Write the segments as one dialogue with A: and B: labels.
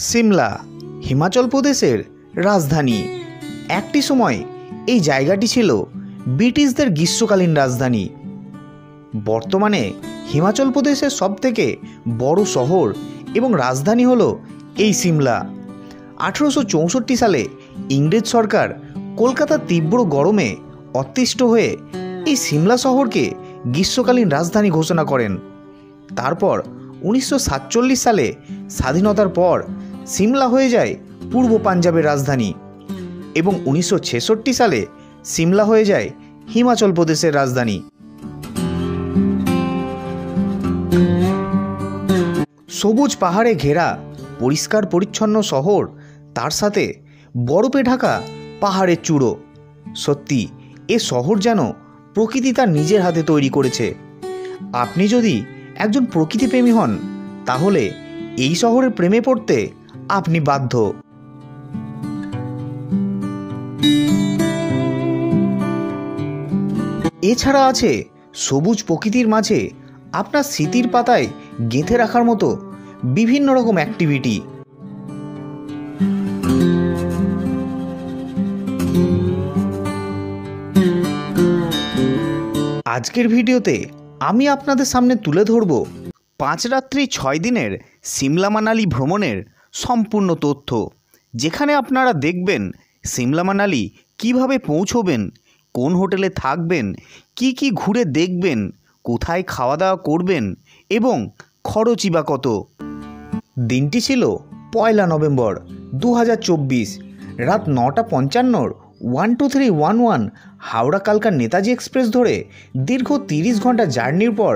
A: সিমলা হিমাচল প্রদেশের রাজধানী। একটি সময় এই জায়গাটি ছিল ব্রিটিশদের গ্রীষ্মকালীন রাজধানী। বর্তমানে হিমাচল প্রদেশের সবথেকে বড় শহর এবং রাজধানী হলো এই সিমলা। 1864 সালে ইংরেজ সরকার কলকাতার তীব্র গরমে অতিষ্ঠ হয়ে এই সিমলা শহরকে গ্রীষ্মকালীন রাজধানী ঘোষণা করেন। তারপর 1947 সালে স্বাধীনতার পর সিমলা হয়ে যায় পূর্ব পাঞ্জাবের রাজধানী এবং 1966 সালে সিমলা হয়ে যায় হিমাচল প্রদেশের রাজধানী। সবুজ পাহাড়ে ঘেরা পরিষ্কার পরিচ্ছন্ন শহর, তার সাথে বরফে ঢাকা পাহাড়ের চূড়ো। সত্যি এ শহর যেন প্রকৃতি তার নিজের হাতে তৈরি করেছে। আপনি যদি একজন প্রকৃতিপ্রেমী হন তাহলে এই শহরের প্রেমে পড়তে আপনি বাধ্য। এছাড়া আছে সবুজ প্রকৃতির মাঝে আপনার স্মৃতির পাতায় গেঁথে রাখার মতো বিভিন্ন রকম অ্যাক্টিভিটি। আজকের ভিডিওতে আমি আপনাদের সামনে তুলে ধরব 5 রাত্রি 6 দিনের সিমলা মানালি ভ্রমণের সম্পূর্ণ তথ্য, যেখানে আপনারা দেখবেন সিমলা মানালি কিভাবে পৌঁছবেন, কোন হোটেলে থাকবেন, কি ঘুরে দেখবেন, কোথায় খাওয়া দাওয়া করবেন এবং খরচই বা কত। দিনটি ছিল 1 নভেম্বর 2024, রাত 9:55 12311 হাওড়া কালকা নেতাজি এক্সপ্রেস ধরে দীর্ঘ 30 ঘন্টা জার্নির পর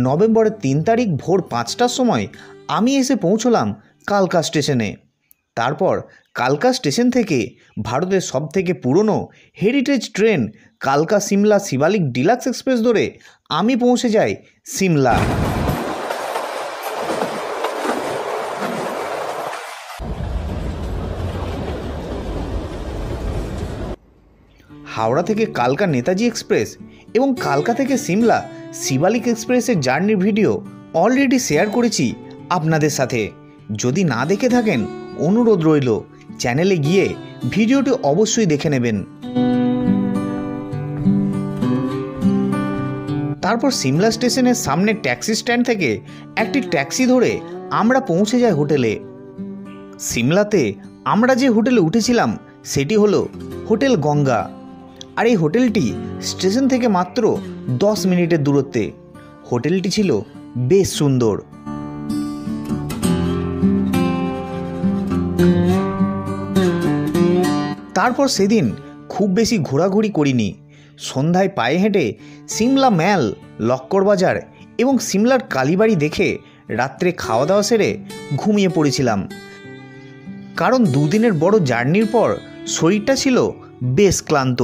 A: নভেম্বরের 3 তারিখ ভোর 5টার সময় আমি এসে পৌঁছলাম কালকা স্টেশনে। তারপর কালকা স্টেশন থেকে ভারতের সবথেকে পুরনো হেরিটেজ ট্রেন কালকা সিমলা শিবালিক ডিলাক্স এক্সপ্রেস ধরে আমি পৌঁছে যাই সিমলা। হাওড়া থেকে কালকা নেতাজি এক্সপ্রেস এবং কালকা থেকে সিমলা শিবালিক এক্সপ্রেসের জার্নির ভিডিও অলরেডি শেয়ার করেছি আপনাদের সাথে। যদি না দেখে থাকেন অনুরোধ রইল চ্যানেলে গিয়ে ভিডিওটি অবশ্যই দেখে নেবেন। তারপর সিমলা স্টেশনের সামনে ট্যাক্সি স্ট্যান্ড থেকে একটি ট্যাক্সি ধরে আমরা পৌঁছে যাই হোটেলে। সিমলাতে আমরা যে হোটেলে উঠেছিলাম সেটি হলো হোটেল গঙ্গা, আর এই হোটেলটি স্টেশন থেকে মাত্র 10 মিনিটের দূরত্বে। হোটেলটি ছিল বেশ সুন্দর। তারপর সেদিন খুব বেশি ঘোরাঘুরি করিনি। সন্ধ্যায় পায়ে হেঁটে সিমলা ম্যাল, লক্কর বাজার এবং সিমলার কালীবাড়ি দেখে রাত্রে খাওয়া দাওয়া সেরে ঘুমিয়ে পড়েছিলাম, কারণ 2 দিনের বড় জার্নির পর শরীরটা ছিল বেশ ক্লান্ত।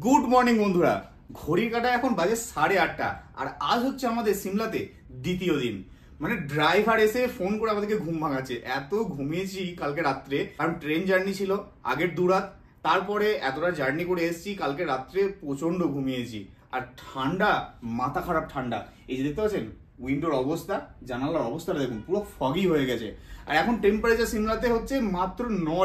B: গুড মর্নিং বন্ধুরা, ঘড়ির কাঁটা এখন বাজে 8:30 আর আজ হচ্ছে আমাদের সিমলাতে দ্বিতীয় দিন। মানে ড্রাইভার এসে ফোন করে আমাদেরকে ঘুম ভাঙাচ্ছে। এত ঘুমিয়েছি কালকে রাত্রে, কারণ ট্রেন জার্নি ছিল আগের 2 রাত, তারপরে এতটা জার্নি করে এসেছি। কালকে রাত্রে প্রচন্ড ঘুমিয়েছি আর ঠান্ডা, মাথা খারাপ ঠান্ডা। এই যে দেখতে পাচ্ছেন উইন্ডোর অবস্থা, জানালার অবস্থাটা দেখুন, পুরো ফগি হয়ে গেছে। আর এখন টেম্পারেচার সিমলাতে হচ্ছে মাত্র 9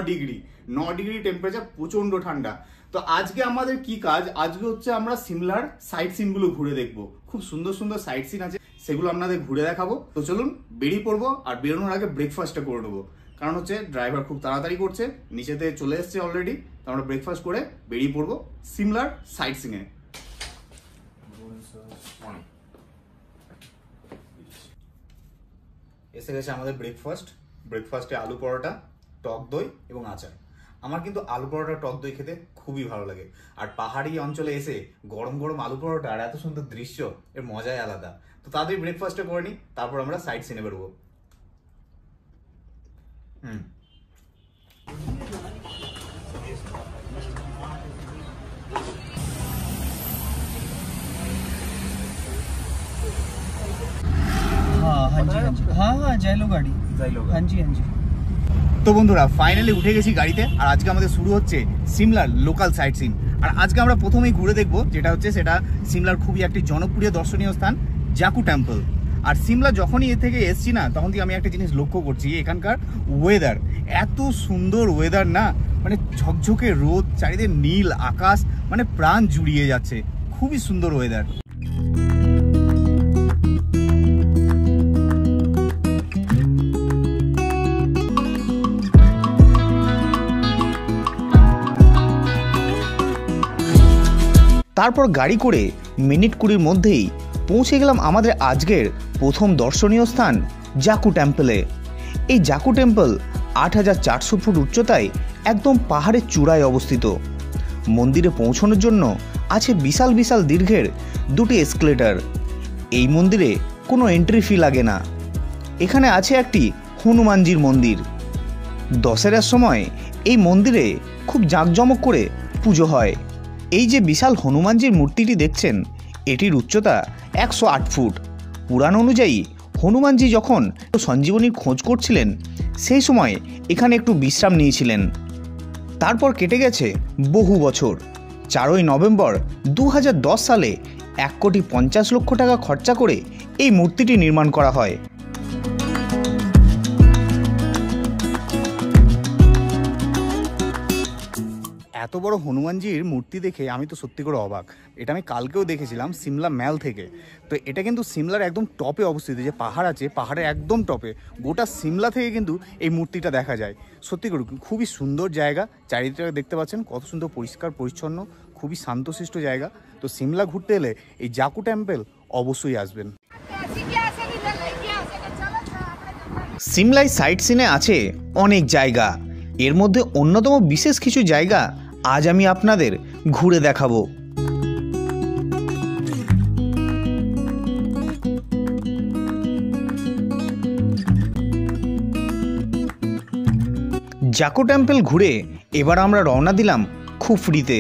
B: ডিগ্রি টেম্পারেচার, প্রচন্ড ঠান্ডা। তো আজকে আমাদের কি কাজ, আজকে হচ্ছে আমরা সিমলার সাইট সিন গুলো ঘুরে দেখবো। খুব সুন্দর সুন্দর সাইট সিন আছে, সেগুলো আপনাদের ঘুরে দেখাবো। তো চলুন বেরিয়ে পড়বো, আর বেরোনোর আগে ব্রেকফাস্টটা করে নেবো, কারণ হচ্ছে ড্রাইভার খুব তাড়াতাড়ি করছে, নিচেতে চলে এসছে অলরেডি। তো আমরা ব্রেকফাস্ট করে বেরিয়ে পড়বো সিমলার সাইট সিনে। এসে গেছে আমাদের ব্রেকফাস্টে আলু পরোটা, টক দই এবং আচার। আমার কিন্তু আলু পরোটা টক দই খেতে খুবই ভালো লাগে, আর পাহাড়ি অঞ্চলে এসে গরম গরম আলু পরোটা আর এত সুন্দর দৃশ্য, এর মজাই আলাদা। তো তাড়াতাড়ি ব্রেকফাস্টটা করে নিই, তারপর আমরা সাইট সিনে বেরোবো।
C: हाँ जाइलो गाड़ी, हाँ जी हाँ जी।
B: তো বন্ধুরা ফাইনালি উঠে গেছি গাড়িতে, আর আজকে আমাদের শুরু হচ্ছে সিমলার লোকাল সাইট সিন। আর আজকে আমরা প্রথমেই ঘুরে দেখবো যেটা হচ্ছে সেটা সিমলার খুবই একটি জনপ্রিয় দর্শনীয় স্থান জাকু টেম্পল। আর সিমলা যখনই এ থেকে এসছি না, তখন থেকে আমি একটা জিনিস লক্ষ্য করছি, এখানকার ওয়েদার এত সুন্দর ওয়েদার না, মানে ঝকঝকে রোদ, চারিদিকে নীল আকাশ, মানে প্রাণ জুড়িয়ে যাচ্ছে, খুবই সুন্দর ওয়েদার।
A: তারপর গাড়ি করে মিনিট 20 মধ্যেই পৌঁছে গেলাম আমাদের আজকের প্রথম দর্শনীয় স্থান জাকু টেম্পলে। এই জাকু টেম্পল 8400 ফুট উচ্চতায় একদম পাহাড়ের চূড়ায় অবস্থিত। মন্দিরে পৌঁছানোর জন্য আছে বিশাল বিশাল দীর্ঘের 2টি এসকেলেটর। এই মন্দিরে কোনো এন্ট্রি ফি লাগে না। এখানে আছে একটি হনুমানজির মন্দির। দশেরার সময় এই মন্দিরে খুব জাঁকজমক করে পুজো হয়। এই যে বিশাল হনুমানজির মূর্তিটি দেখছেন, এটির উচ্চতা 108 ফুট। পুরাণ অনুযায়ী হনুমানজি যখন সঞ্জীবনীর খোঁজ করছিলেন, সেই সময় এখানে একটু বিশ্রাম নিয়েছিলেন। তারপর কেটে গেছে বহু বছর। 4ই নভেম্বর 2010 সালে 1,50,00,000 টাকা খরচা করে এই মূর্তিটি নির্মাণ করা হয়।
B: এত বড় হনুমানজির মূর্তি দেখে আমি তো সত্যি করে অবাক। এটা আমি কালকেও দেখেছিলাম সিমলা ম্যাল থেকে। তো এটা কিন্তু সিমলার একদম টপে অবস্থিত, যে পাহাড় আছে পাহাড়ের একদম টপে। গোটা সিমলা থেকে কিন্তু এই মূর্তিটা দেখা যায়। সত্যি করে খুবই সুন্দর জায়গা। চারিদিকটা দেখতে পাচ্ছেন কত সুন্দর পরিষ্কার পরিচ্ছন্ন, খুবই শান্তশিষ্ট জায়গা। তো সিমলা ঘুরতে এলে এই জাকু টেম্পল অবশ্যই আসবেন।
A: সিমলায় সাইট সিনে আছে অনেক জায়গা। এর মধ্যে অন্যতম বিশেষ কিছু জায়গা আজ আমি আপনাদের ঘুরে দেখাবো। জাকু টেম্পল ঘুরে এবার আমরা রওনা দিলাম খুফরিতে।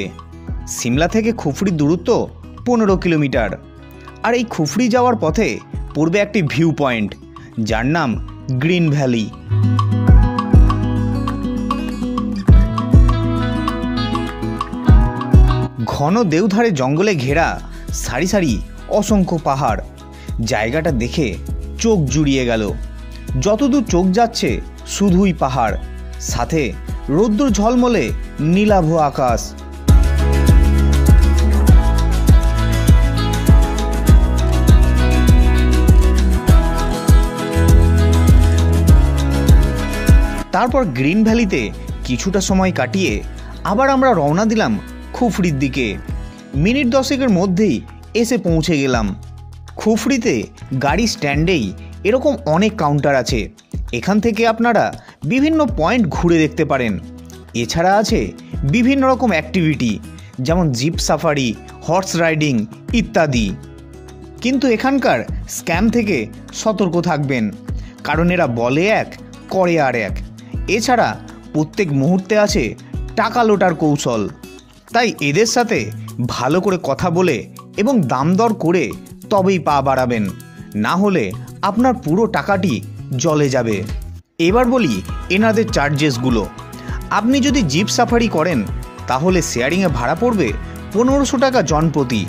A: সিমলা থেকে খুফরির দূরত্ব 15 কিলোমিটার। আর এই খুফরি যাওয়ার পথে পড়বে একটি ভিউ পয়েন্ট, যার নাম গ্রিন ভ্যালি। ঘন দেওধারে জঙ্গলে ঘেরা সারি সারি অসংখ্য পাহাড়। জায়গাটা দেখে চোখ জুড়িয়ে গেল। যতদূর চোখ যাচ্ছে শুধুই পাহাড়, সাথে রৌদ্র ঝলমলে নীলাভ আকাশ। তারপর গ্রিন ভ্যালিতে কিছুটা সময় কাটিয়ে আবার আমরা রওনা দিলাম খুফরির দিকে। মিনিট 10-এর মধ্যেই এসে পৌঁছে গেলাম। খুফরিতে গাড়ি স্ট্যান্ডেই এরকম অনেক কাউন্টার আছে। এখান থেকে আপনারা বিভিন্ন পয়েন্ট ঘুরে দেখতে পারেন। এছাড়া আছে বিভিন্ন রকম অ্যাক্টিভিটি, যেমন জিপ সাফারি, হর্স রাইডিং ইত্যাদি। কিন্তু এখানকার স্ক্যাম থেকে সতর্ক থাকবেন, কারণ এরা বলে এক করে আর এক। এছাড়া প্রত্যেক মুহূর্তে আছে টাকা লোটার কৌশল। তাই এদের সাথে ভালো করে কথা বলে এবং দাম দর করে তবেই পা বাড়াবেন, না হলে আপনার পুরো টাকাটি জলে যাবে। এবার বলি এনাদের চার্জেসগুলো। আপনি যদি জিপ সাফারি করেন তাহলে শেয়ারিংয়ে ভাড়া পড়বে 1500 টাকা জনপ্রতি।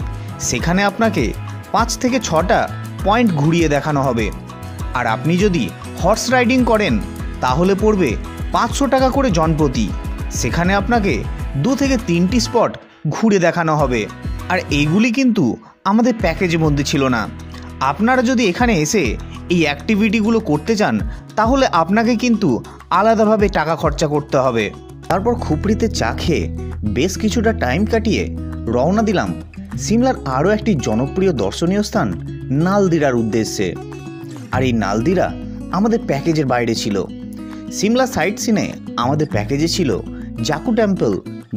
A: সেখানে আপনাকে 5 থেকে 6টা পয়েন্ট ঘুরিয়ে দেখানো হবে। আর আপনি যদি হর্স রাইডিং করেন তাহলে পড়বে 500 টাকা করে জনপ্রতি। সেখানে আপনাকে 2 থেকে 3টি স্পট ঘুরে দেখানো হবে। আর এইগুলি কিন্তু আমাদের প্যাকেজের মধ্যে ছিল না। আপনারা যদি এখানে এসে এই অ্যাক্টিভিটিগুলো করতে চান তাহলে আপনাকে কিন্তু আলাদাভাবে টাকা খরচা করতে হবে। তারপর খুপড়িতে চা খেয়ে বেশ কিছুটা টাইম কাটিয়ে রওনা দিলাম সিমলার আরও একটি জনপ্রিয় দর্শনীয় স্থান নালদিরার উদ্দেশ্যে। আর এই নালদিরা আমাদের প্যাকেজের বাইরে ছিল। সিমলা সাইট সিনে আমাদের প্যাকেজে ছিল জাকু টেম্পল,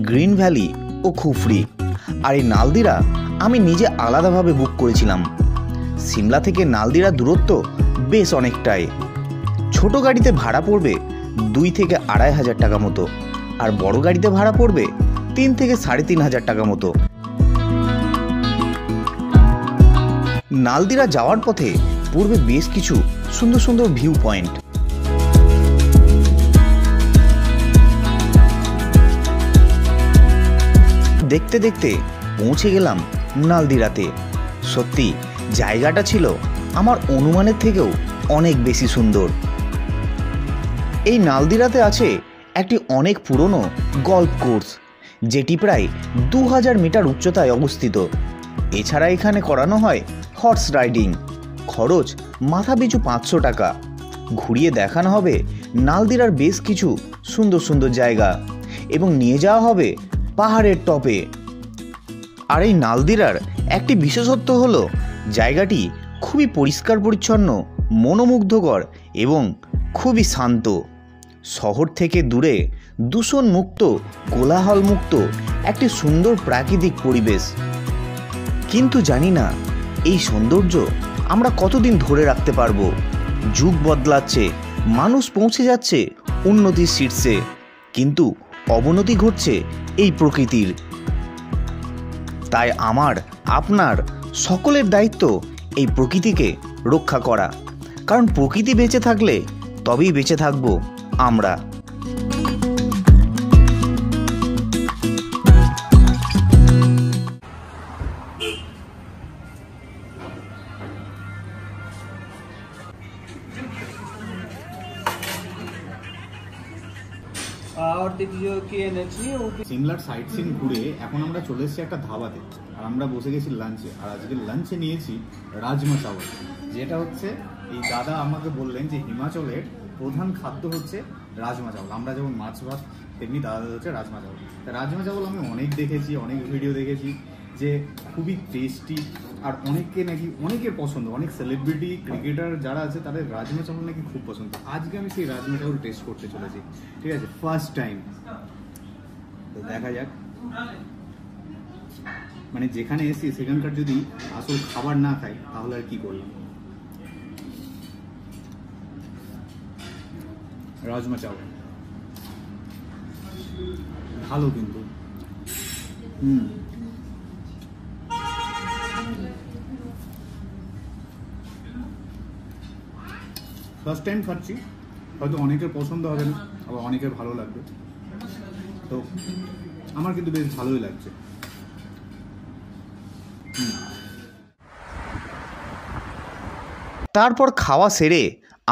A: গ্রিন ভ্যালি ও খুফরি। আর এই নালদিরা আমি নিজে আলাদাভাবে বুক করেছিলাম। সিমলা থেকে নালদিরা দূরত্ব বেশ অনেকটাই। ছোট গাড়িতে ভাড়া পড়বে 2 থেকে 2,500 টাকা মতো, আর বড় গাড়িতে ভাড়া পড়বে 3 থেকে 3,500 টাকা মতো। নালদিরা যাওয়ার পথে পড়বে বেশ কিছু সুন্দর সুন্দর ভিউ পয়েন্ট। দেখতে দেখতে পৌঁছে গেলাম নালদিরাতে। সত্যি জায়গাটা ছিল আমার অনুমানের থেকেও অনেক বেশি সুন্দর। এই নালদিরাতে আছে একটি অনেক পুরনো গল্ফ কোর্স, যেটি প্রায় 2000 মিটার উচ্চতায় অবস্থিত। এছাড়া এখানে করানো হয় হর্স রাইডিং। খরচ মাথাপিছু 500 টাকা। ঘুরিয়ে দেখানো হবে নালদিরার বেশ কিছু সুন্দর সুন্দর জায়গা এবং নিয়ে যাওয়া হবে পাহাড়ের টপে। আর এই নালদিরার একটি বিশেষত্ব হলো জায়গাটি খুবই পরিষ্কার পরিচ্ছন্ন, মনোমুগ্ধকর এবং খুবই শান্ত। শহর থেকে দূরে দূষণমুক্ত, কোলাহলমুক্ত একটি সুন্দর প্রাকৃতিক পরিবেশ। কিন্তু জানি না এই সৌন্দর্য আমরা কতদিন ধরে রাখতে পারবো। যুগ বদলাচ্ছে, মানুষ পৌঁছে যাচ্ছে উন্নতির শীর্ষে, কিন্তু অবনতি ঘটছে এই প্রকৃতির। তাই আমার, আপনার সকলের দায়িত্ব এই প্রকৃতিকে রক্ষা করা, কারণ প্রকৃতি বেঁচে থাকলে তবেই বেঁচে থাকবো আমরা।
C: और देखिए कि एनर्जी है वो
B: সিমলার সাইট সিন ঘুরে এখন আমরা চলে এসেছি একটা ধাবাতে, আর আমরা বসে গেছি লাঞ্চে। আর আজকে লাঞ্চে নিয়েছি রাজমা চাওয়াল, যেটা হচ্ছে এই দাদা আমাকে বললেন যে হিমাচলের প্রধান খাদ্য হচ্ছে রাজমা চাওয়াল। আমরা যেমন মাছ ভাত, তেমনি দাদা হচ্ছে রাজমা চাওয়াল। তা রাজমা চাওয়াল আমি অনেক দেখেছি, অনেক ভিডিও দেখেছি যে খুবই টেস্টি, আর অনেকে নাকি অনেকের পছন্দ, অনেক সেলিব্রিটি ক্রিকেটার যারা আছে তাদের রাজমা চাওয়াল নাকি খুব পছন্দ। আজকে আমি সেই রাজমা চাওয়াল টেস্ট করতে চলেছি, ঠিক আছে, ফার্স্ট টাইম। তো দেখা যাক, মানে যেখানে এসি সেখানকার যদি আসল খাবার না খাই তাহলে আর কি করলাম। রাজমা চাওয়াল ভালো, কিন্তু ফার্স্ট টাইম খাচ্ছি, হয়তো অনেকের পছন্দ হবে না, আবার অনেকের ভালো লাগবে। তো আমার কিন্তু বেশ ভালোই লাগছে।
A: তারপর খাওয়া সেরে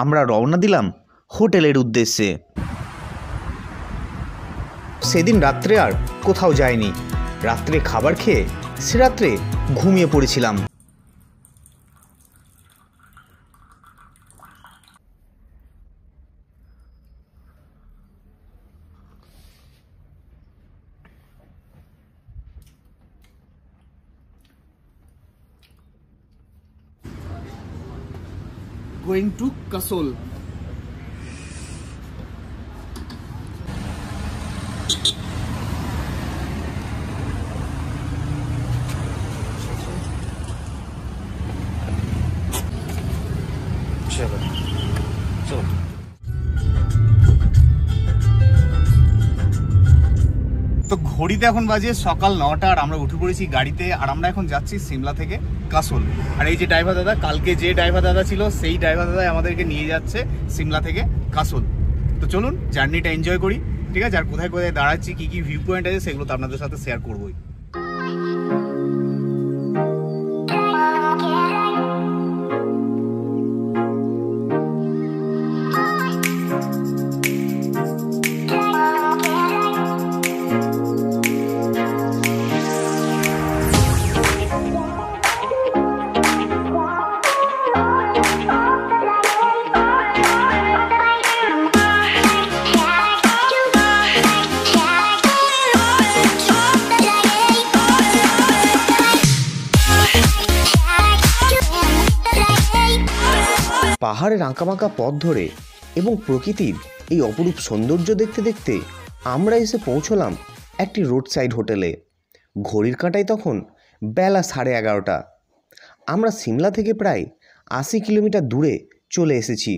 A: আমরা রওনা দিলাম হোটেলের উদ্দেশ্যে। সেদিন রাত্রে আর কোথাও যাইনি। রাত্রে খাবার খেয়ে সে রাত্রে ঘুমিয়ে পড়েছিলাম।
B: Going to Kasol. তো ঘড়িতে এখন বাজে সকাল 9টা, আর আমরা উঠে পড়েছি গাড়িতে, আর আমরা এখন যাচ্ছি সিমলা থেকে কাসোল। আর এই যে ড্রাইভার দাদা, কালকে যে ড্রাইভার দাদা ছিল সেই ড্রাইভার দাদাই আমাদেরকে নিয়ে যাচ্ছে সিমলা থেকে কাসোল। তো চলুন জার্নিটা এনজয় করি, ঠিক আছে। আর কোথায় কোথায় দাঁড়াচ্ছি, কি কি ভিউ পয়েন্ট আছে, সেগুলো তো আপনাদের সাথে শেয়ার করবোই।
A: পাহাড়ের আঁকাবাঁকা পথ ধরে এবং প্রকৃতির এই অপরূপ সৌন্দর্য দেখতে দেখতে আমরা এসে পৌঁছলাম একটি রোড সাইড হোটেলে। ঘড়ির কাঁটায় তখন বেলা 11:30। আমরা সিমলা থেকে প্রায় 80 কিলোমিটার দূরে চলে এসেছি।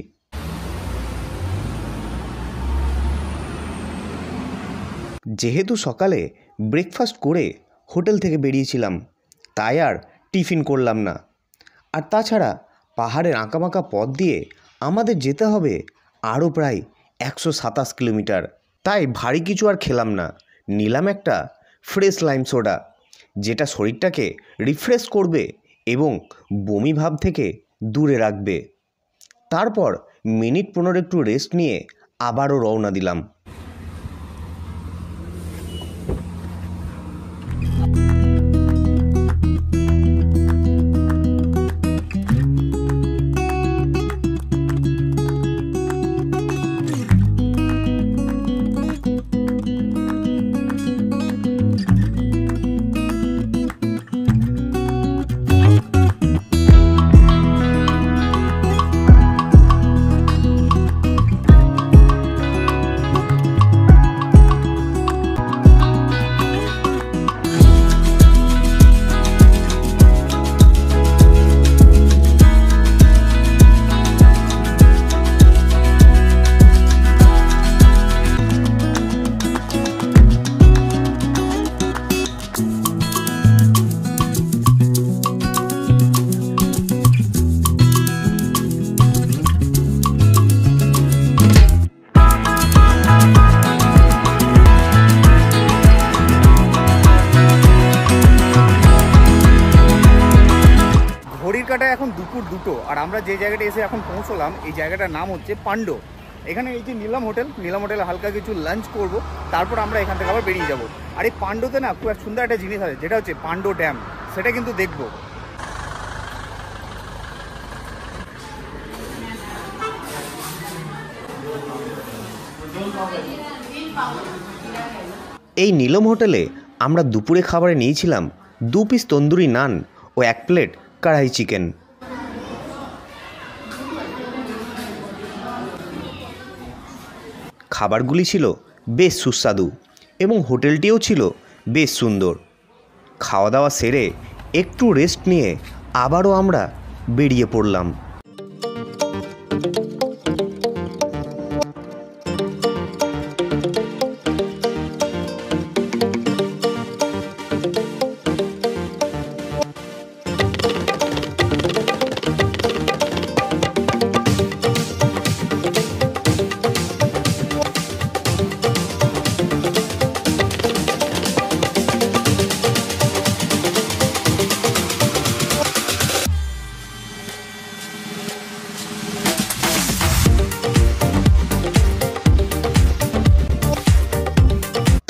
A: যেহেতু সকালে ব্রেকফাস্ট করে হোটেল থেকে বেরিয়েছিলাম, তাই আর টিফিন করলাম না। আর তাছাড়া পাহাড়ের আঁকাবাঁকা পথ দিয়ে আমাদের যেতে হবে আরও প্রায় 127 কিলোমিটার। তাই ভারী কিছু আর খেলাম না, নিলাম একটা ফ্রেশ লাইম সোডা, যেটা শরীরটাকে রিফ্রেশ করবে এবং বমি ভাব থেকে দূরে রাখবে। তারপর মিনিট 15 একটু রেস্ট নিয়ে আবারও রওনা দিলাম।
B: ঘড়ির কাঁটায় এখন দুপুর 2টো, আর আমরা যে জায়গাটা এসে এখন পৌঁছলাম এই জায়গাটার নাম হচ্ছে পান্ডো। এখানে এই যে নীলাম হোটেলে হালকা কিছু লাঞ্চ করব, তারপর আমরা এখান থেকে আবার বেরিয়ে যাব। আর এই পান্ডোতে না খুব সুন্দর একটা জিনিস আছে, যেটা হচ্ছে পান্ডো ড্যাম, সেটা কিন্তু দেখবো।
A: এই নীলম হোটেলে আমরা দুপুরে খাবারে নিয়েছিলাম 2 পিস তন্দুরি নান ও 1 প্লেট কড়াই চিকেন। খাবারগুলি ছিল বেশ সুস্বাদু এবং হোটেলটিও ছিল বেশ সুন্দর। খাওয়া দাওয়া সেরে একটু রেস্ট নিয়ে আবারও আমরা বেরিয়ে পড়লাম।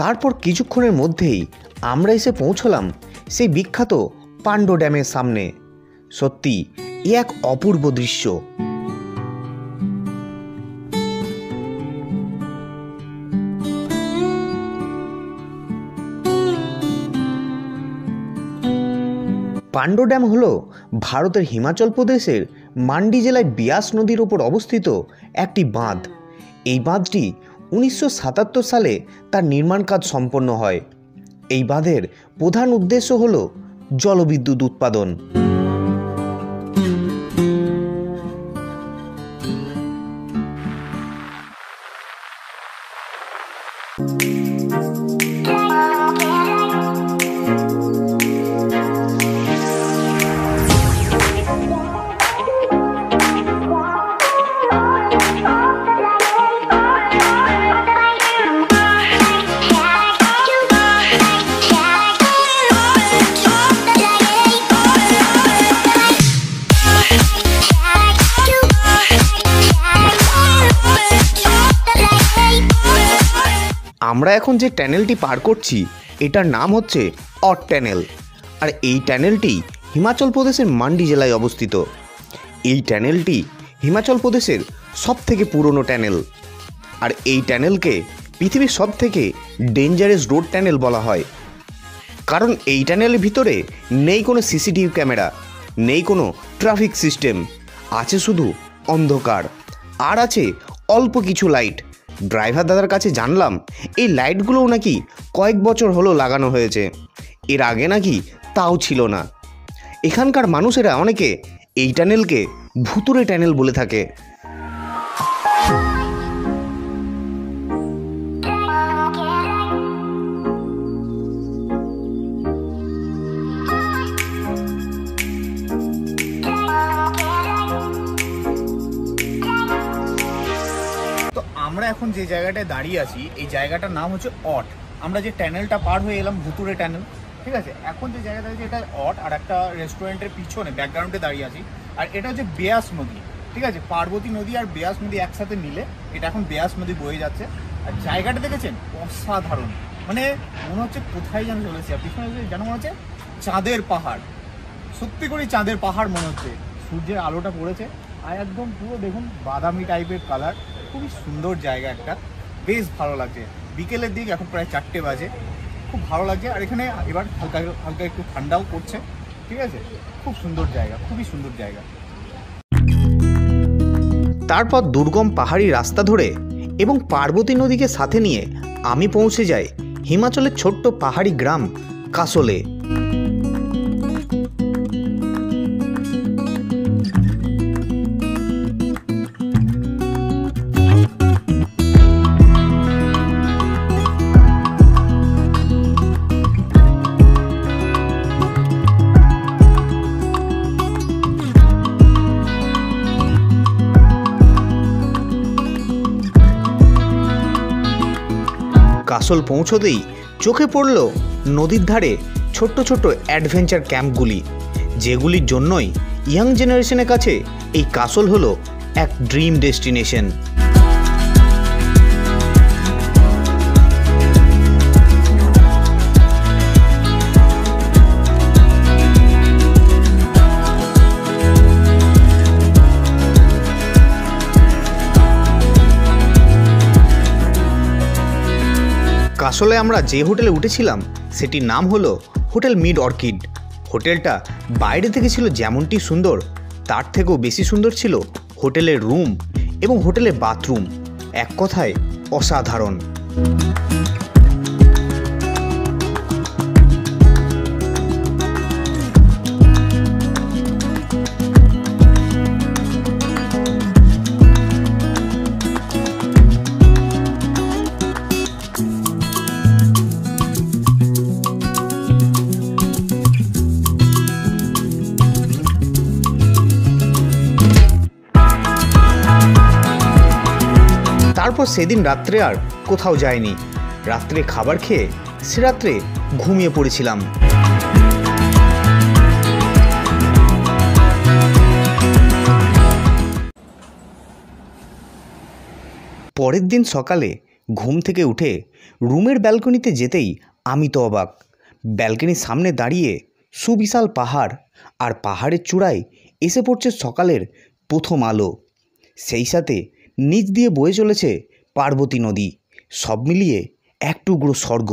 A: তারপর কিছুক্ষণের মধ্যেই আমরা এসে পৌঁছলাম সেই বিখ্যাত পান্ডো ড্যামের সামনে। সত্যি এ এক অপূর্ব দৃশ্য। পান্ডো ড্যাম হল ভারতের হিমাচল প্রদেশের মান্ডি জেলায় বিয়াস নদীর ওপর অবস্থিত একটি বাঁধ। এই বাঁধটি 1977 সালে তার নির্মাণ কাজ সম্পন্ন হয়। এই বাঁধের প্রধান উদ্দেশ্য হল জলবিদ্যুৎ উৎপাদন। আমরা এখন যে টানেলটি পার করছি এটার নাম হচ্ছে অট টানেল, আর এই টানেলটি হিমাচল প্রদেশের মান্ডি জেলায় অবস্থিত। এই টানেলটি হিমাচল প্রদেশের সবথেকে পুরনো টানেল, আর এই টানেলকে পৃথিবীর সবথেকে ডেঞ্জারাস রোড টানেল বলা হয়। কারণ এই টানেলের ভিতরে নেই কোনো সিসিটিভি ক্যামেরা, নেই কোনো ট্রাফিক সিস্টেম, আছে শুধু অন্ধকার আর আছে অল্প কিছু লাইট। ড্রাইভার দাদার কাছে জানলাম এই লাইটগুলোও নাকি কয়েক বছর হলো লাগানো হয়েছে, এর আগে নাকি তাও ছিল না। এখানকার মানুষেরা অনেকে এই টানেলকে ভুতুরে টানেল বলে থাকে।
B: আমরা এখন যে জায়গাটায় দাঁড়িয়ে আছি এই জায়গাটার নাম হচ্ছে অট, আমরা যে টানেলটা পার হয়ে এলাম ভুতুরে টানেল, ঠিক আছে। এখন যে জায়গাটা আছে এটা অট, আর একটা রেস্টুরেন্টের পিছনে ব্যাকগ্রাউন্ডে দাঁড়িয়ে আছি। আর এটা হচ্ছে বেয়াস নদী, ঠিক আছে। পার্বতী নদী আর বেয়াস নদী একসাথে মিলে এটা এখন বেয়াস নদী বয়ে যাচ্ছে। আর জায়গাটা দেখেছেন অসাধারণ, মানে মনে হচ্ছে কোথায় যেন চলেছে। আর পিছনে যেন মনে হচ্ছে চাঁদের পাহাড়, সত্যি করে চাঁদের পাহাড় মনে হচ্ছে। সূর্যের আলোটা পড়েছে আর একদম পুরো দেখুন বাদামি টাইপের কালার, খুবই সুন্দর জায়গা একটা, বেশ ভালো লাগছে। বিকেলের দিক, এখন প্রায় 4টে বাজে, খুব ভালো লাগছে। আর এখানে এবার হালকা হালকা একটু ঠান্ডাও পড়ছে, ঠিক আছে। খুব সুন্দর জায়গা, খুবই সুন্দর জায়গা।
A: তারপর দুর্গম পাহাড়ি রাস্তা ধরে এবং পার্বতী নদীকে সাথে নিয়ে আমি পৌঁছে যাই হিমাচলের ছোট্ট পাহাড়ি গ্রাম কাসলে। কাসল পৌঁছতেই চোখে পড়ল নদীর ধারে ছোট্ট ছোট্ট অ্যাডভেঞ্চার ক্যাম্পগুলি, যেগুলির জন্যই ইয়াং জেনারেশনের কাছে এই কাসল হলো এক ড্রিম ডেস্টিনেশন। কাসলে আমরা যে হোটেলে উঠেছিলাম সেটির নাম হলো হোটেল মিড অর্কিড। হোটেলটা বাইরে থেকে ছিল যেমনটি সুন্দর, তার থেকেও বেশি সুন্দর ছিল হোটেলের রুম এবং হোটেলের বাথরুম, এক কথায় অসাধারণ। তারপর সেদিন রাত্রে আর কোথাও যায়নি। রাত্রে খাবার খেয়ে সে রাত্রে ঘুমিয়ে পড়েছিলাম। পরের দিন সকালে ঘুম থেকে উঠে রুমের ব্যালকনিতে যেতেই আমি তো অবাক। ব্যালকনির সামনে দাঁড়িয়ে সুবিশাল পাহাড়, আর পাহাড়ের চূড়ায় এসে পড়ছে সকালের প্রথম আলো, সেই সাথে নিচ দিয়ে বয়ে চলেছে পার্বতী নদী। সব মিলিয়ে এক টুকরো স্বর্গ।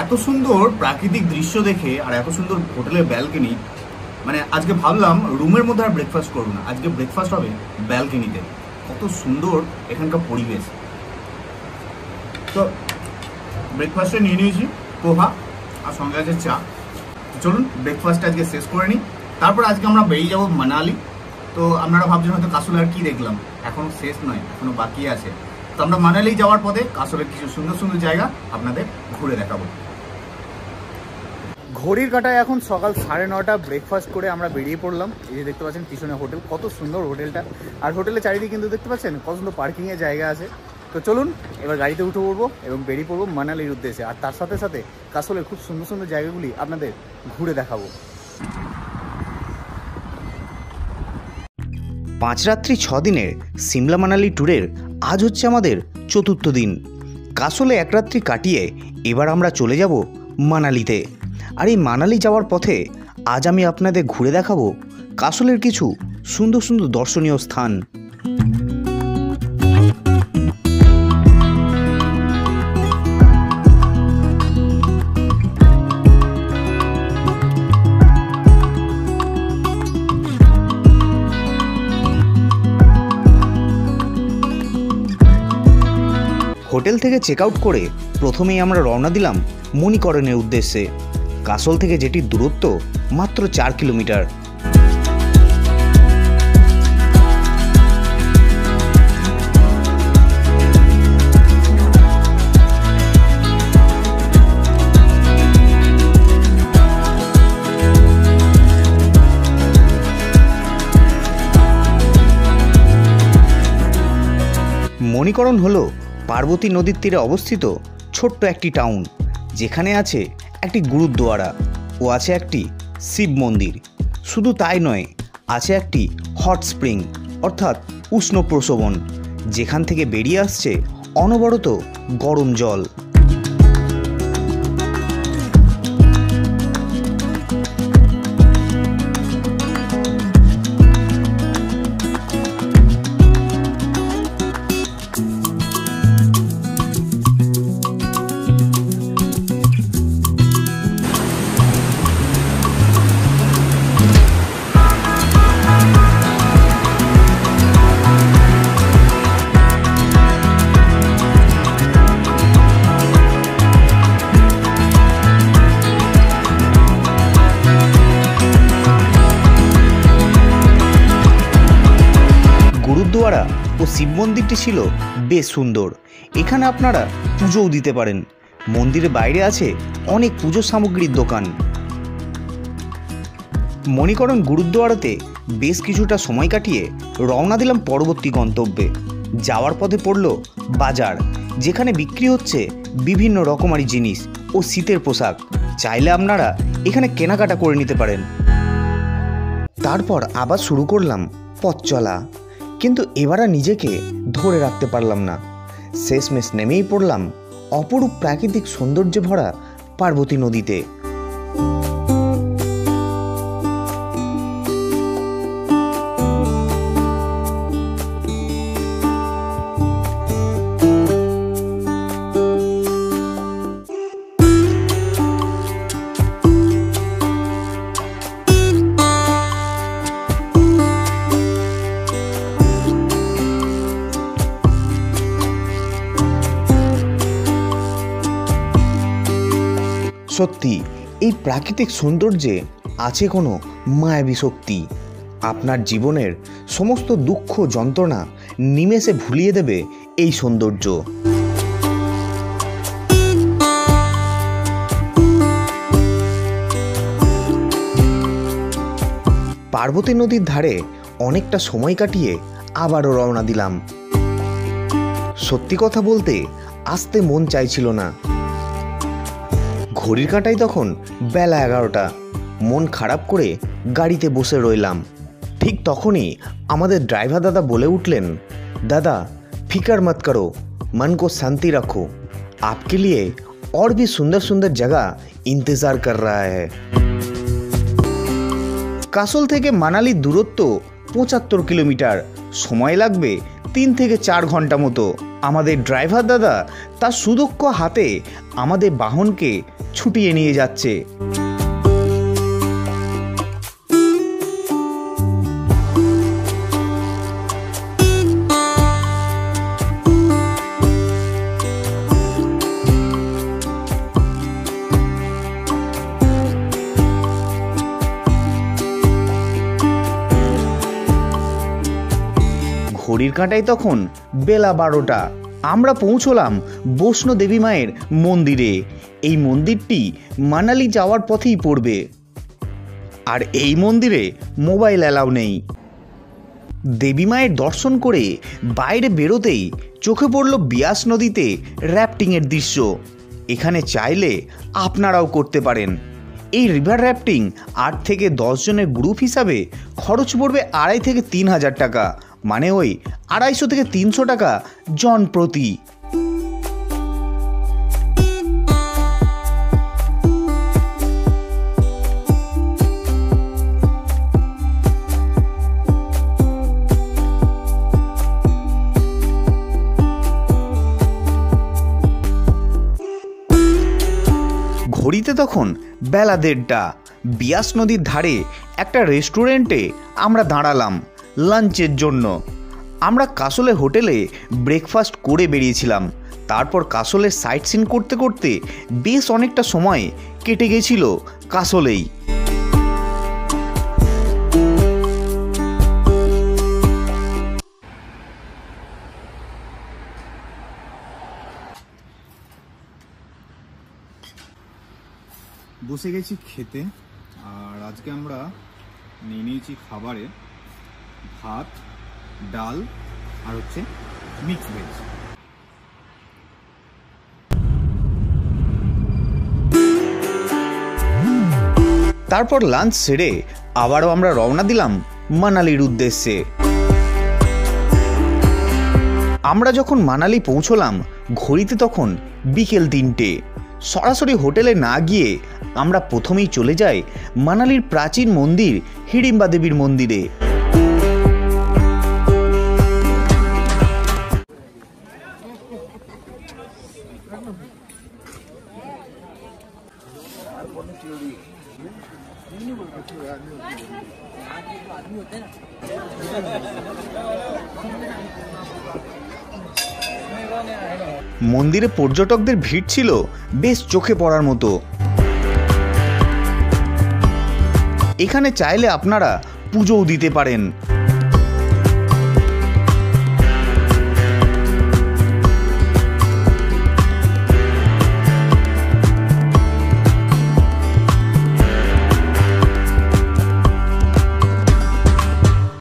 B: এত সুন্দর প্রাকৃতিক দৃশ্য দেখে আর এত সুন্দর হোটেলের ব্যালকনি, মানে আজকে ভাবলাম রুমের মধ্যে আর ব্রেকফাস্ট করবো না, আজকে ব্রেকফাস্ট হবে ব্যালকনিতে। কত সুন্দর এখানকার পরিবেশ। তো ব্রেকফাস্টে নিয়ে নিয়েছি পোহা আর সঙ্গে আছে চা। চলুন ব্রেকফাস্ট আজকে শেষ করে নিই, তারপর আজকে আমরা বেরিয়ে যাব মানালি। তো আপনারা ভাবছেন হয়তো কাসলে আর কি দেখলাম, এখনো শেষ নয়, এখনো বাকি আছে। তো আমরা মানালি যাওয়ার পথে কাসলের কিছু সুন্দর সুন্দর জায়গা আপনাদের ঘুরে দেখাবো। ঘড়ির কাঁটায় এখন সকাল 9:30, ব্রেকফাস্ট করে আমরা বেরিয়ে পড়লাম। এই যে দেখতে পাচ্ছেন পিছনে হোটেল, কত সুন্দর হোটেলটা। আর হোটেলের চারিদিকে কিন্তু দেখতে পাচ্ছেন কত সুন্দর পার্কিংয়ের জায়গা আছে। তো চলুন এবার গাড়িতে উঠে পড়বো এবং বেরিয়ে পড়বো মানালির উদ্দেশ্যে। আর তার সাথে সাথে কাসলের খুব সুন্দর সুন্দর জায়গাগুলি আপনাদের ঘুরে দেখাবো।
A: 5 রাত্রি 6 দিনের সিমলা মানালি ট্যুরের আজ হচ্ছে আমাদের 4র্থ দিন। কাসলে 1 রাত্রি কাটিয়ে এবার আমরা চলে যাব মানালিতে। আর এই মানালি যাওয়ার পথে আজ আমি আপনাদের ঘুরে দেখাবো কাসলের কিছু সুন্দর সুন্দর দর্শনীয় স্থান। হোটেল থেকে চেক আউট করে প্রথমেই আমরা রওনা দিলাম মণিকরণের উদ্দেশ্যে। কাসল থেকে যেটির দূরত্ব মাত্র 4 কিলোমিটার। মণিকরণ হলো পার্বতী নদীর তীরে অবস্থিত ছোট্ট একটি টাউন, যেখানে আছে একটি গুরুদ্বারা ও আছে একটি শিব মন্দির। শুধু তাই নয়, আছে একটি হট স্প্রিং অর্থাৎ উষ্ণ প্রসবন, যেখান থেকে বেরিয়ে আসছে অনবরত গরম জল। গুরুদ্বারা ও শিব মন্দিরটি ছিল বেশ সুন্দর। এখানে আপনারা পুজোও দিতে পারেন। মন্দিরের বাইরে আছে অনেক পুজো সামগ্রীর দোকান। মণিকরণ গুরুদ্বারাতে বেশ কিছুটা সময় কাটিয়ে রওনা দিলাম পরবর্তী গন্তব্যে। যাওয়ার পথে পড়ল বাজার, যেখানে বিক্রি হচ্ছে বিভিন্ন রকমারি জিনিস ও শীতের পোশাক। চাইলে আপনারা এখানে কেনাকাটা করে নিতে পারেন। তারপর আবার শুরু করলাম পথ চলা, কিন্তু এবার আর নিজেকে ধরে রাখতে পারলাম না। শেষমেশ নেমেই পড়লাম অপরূপ প্রাকৃতিক সৌন্দর্যে ভরা পার্বতী নদীতে। সত্যি এই প্রাকৃতিক সৌন্দর্যে আছে কোনো মায়াবী শক্তি। আপনার জীবনের সমস্ত দুঃখ যন্ত্রণা নিমেষে ভুলিয়ে দেবে এই সৌন্দর্য। পার্বতী নদীর ধারে অনেকটা সময় কাটিয়ে আবারও রওনা দিলাম। সত্যি কথা বলতে আসতে মন চাইছিল না। ঘড়ির কাঁটায় তখন বেলা 11টা। মন খারাপ করে গাড়িতে বসে রইলাম। ঠিক তখনই আমাদের ড্রাইভার দাদা বলে উঠলেন, দাদা फिक्र मत करो, मन को शांति रखो, आपके लिए और भी सुंदर सुंदर जगह इंतजार कर रहा है। কাসল থেকে মানালির দূরত্ব 75 কিলোমিটার। সময় লাগবে 3 থেকে 4 ঘন্টা মতো। আমাদের ড্রাইভার দাদা তার সুদক্ষ হাতে আমাদের বাহনকে ছুটিয়ে নিয়ে যাচ্ছে। ঘড়ির কাঁটায় তখন বেলা 12টা। আমরা পৌঁছলাম বৈষ্ণো দেবী মায়ের মন্দিরে। এই মন্দিরটি মানালি যাওয়ার পথেই পড়বে। আর এই মন্দিরে মোবাইল অ্যালাউ নেই। দেবী মায়ের দর্শন করে বাইরে বেরোতেই চোখে পড়ল বিয়াস নদীতে র্যাফটিংয়ের দৃশ্য। এখানে চাইলে আপনারাও করতে পারেন। এই রিভার র্যাফটিং 8 থেকে 10 জনের গ্রুপ হিসাবে খরচ পড়বে 2,500 থেকে 3,000 টাকা, মানে ওই 250 থেকে 300 টাকা জন প্রতি। ঘড়িতে তখন বেলা 1:30। বিয়াস নদীর ধারে একটা রেস্টুরেন্টে আমরা দাঁড়ালাম লাঞ্চের জন্য। আমরা কাসলে হোটেলে ব্রেকফাস্ট করে বেরিয়েছিলাম। তারপর কাসলের সাইট সিন করতে করতে বেশ অনেকটা সময় কেটে গেছিল কাসলেই।
B: বসে গেছি খেতে। আর আজকে আমরা নিয়ে নিয়েছি খাবারে ভাত, ডাল আর হচ্ছে মিক্স ভেজ।
A: তারপর লাঞ্চ সেরে আবারও আমরা রওনা দিলাম মানালির উদ্দেশ্যে। আমরা যখন মানালি পৌঁছলাম ঘড়িতে তখন বিকেল 3টে। সরাসরি হোটেলে না গিয়ে আমরা প্রথমেই চলে যাই মানালির প্রাচীন মন্দির হিড়িম্বা দেবীর মন্দিরে। মন্দিরে পর্যটকদের ভিড় ছিল বেশ চোখে পড়ার মতো। এখানে চাইলে আপনারা পুজোও দিতে পারেন।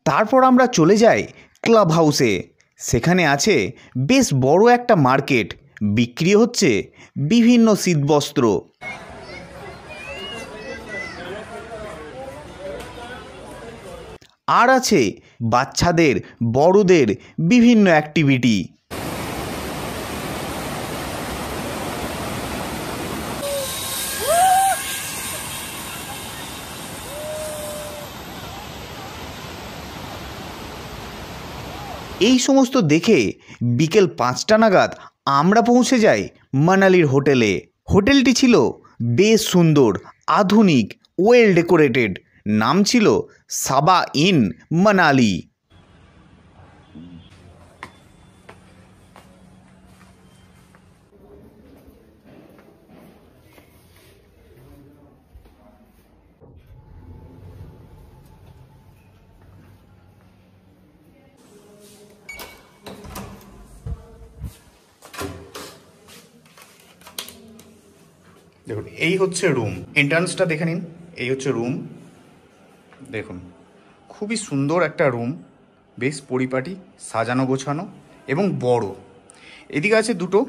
A: তারপর আমরা চলে যাই ক্লাব হাউসে। সেখানে আছে বেশ বড় একটা মার্কেট, বিক্রি হচ্ছে বিভিন্ন শীতবস্ত্র। আর আছে বাচ্চাদের বড়দের বিভিন্ন অ্যাক্টিভিটি। এই সমস্ত দেখে বিকেল 5টা নাগাদ আমরা পৌঁছে যাই মানালির হোটেলে। হোটেলটি ছিল বেশ সুন্দর, আধুনিক, ওয়েল ডেকোরেটেড। নাম ছিল সাবা ইন মানালি।
B: দেখুন এই হচ্ছে রুম, এন্ট্রান্সটা দেখে নিন। এই হচ্ছে রুম, দেখুন খুবই সুন্দর একটা রুম, বেশ পরিপাটি, সাজানো গোছানো এবং বড়। এদিকে আছে দুটো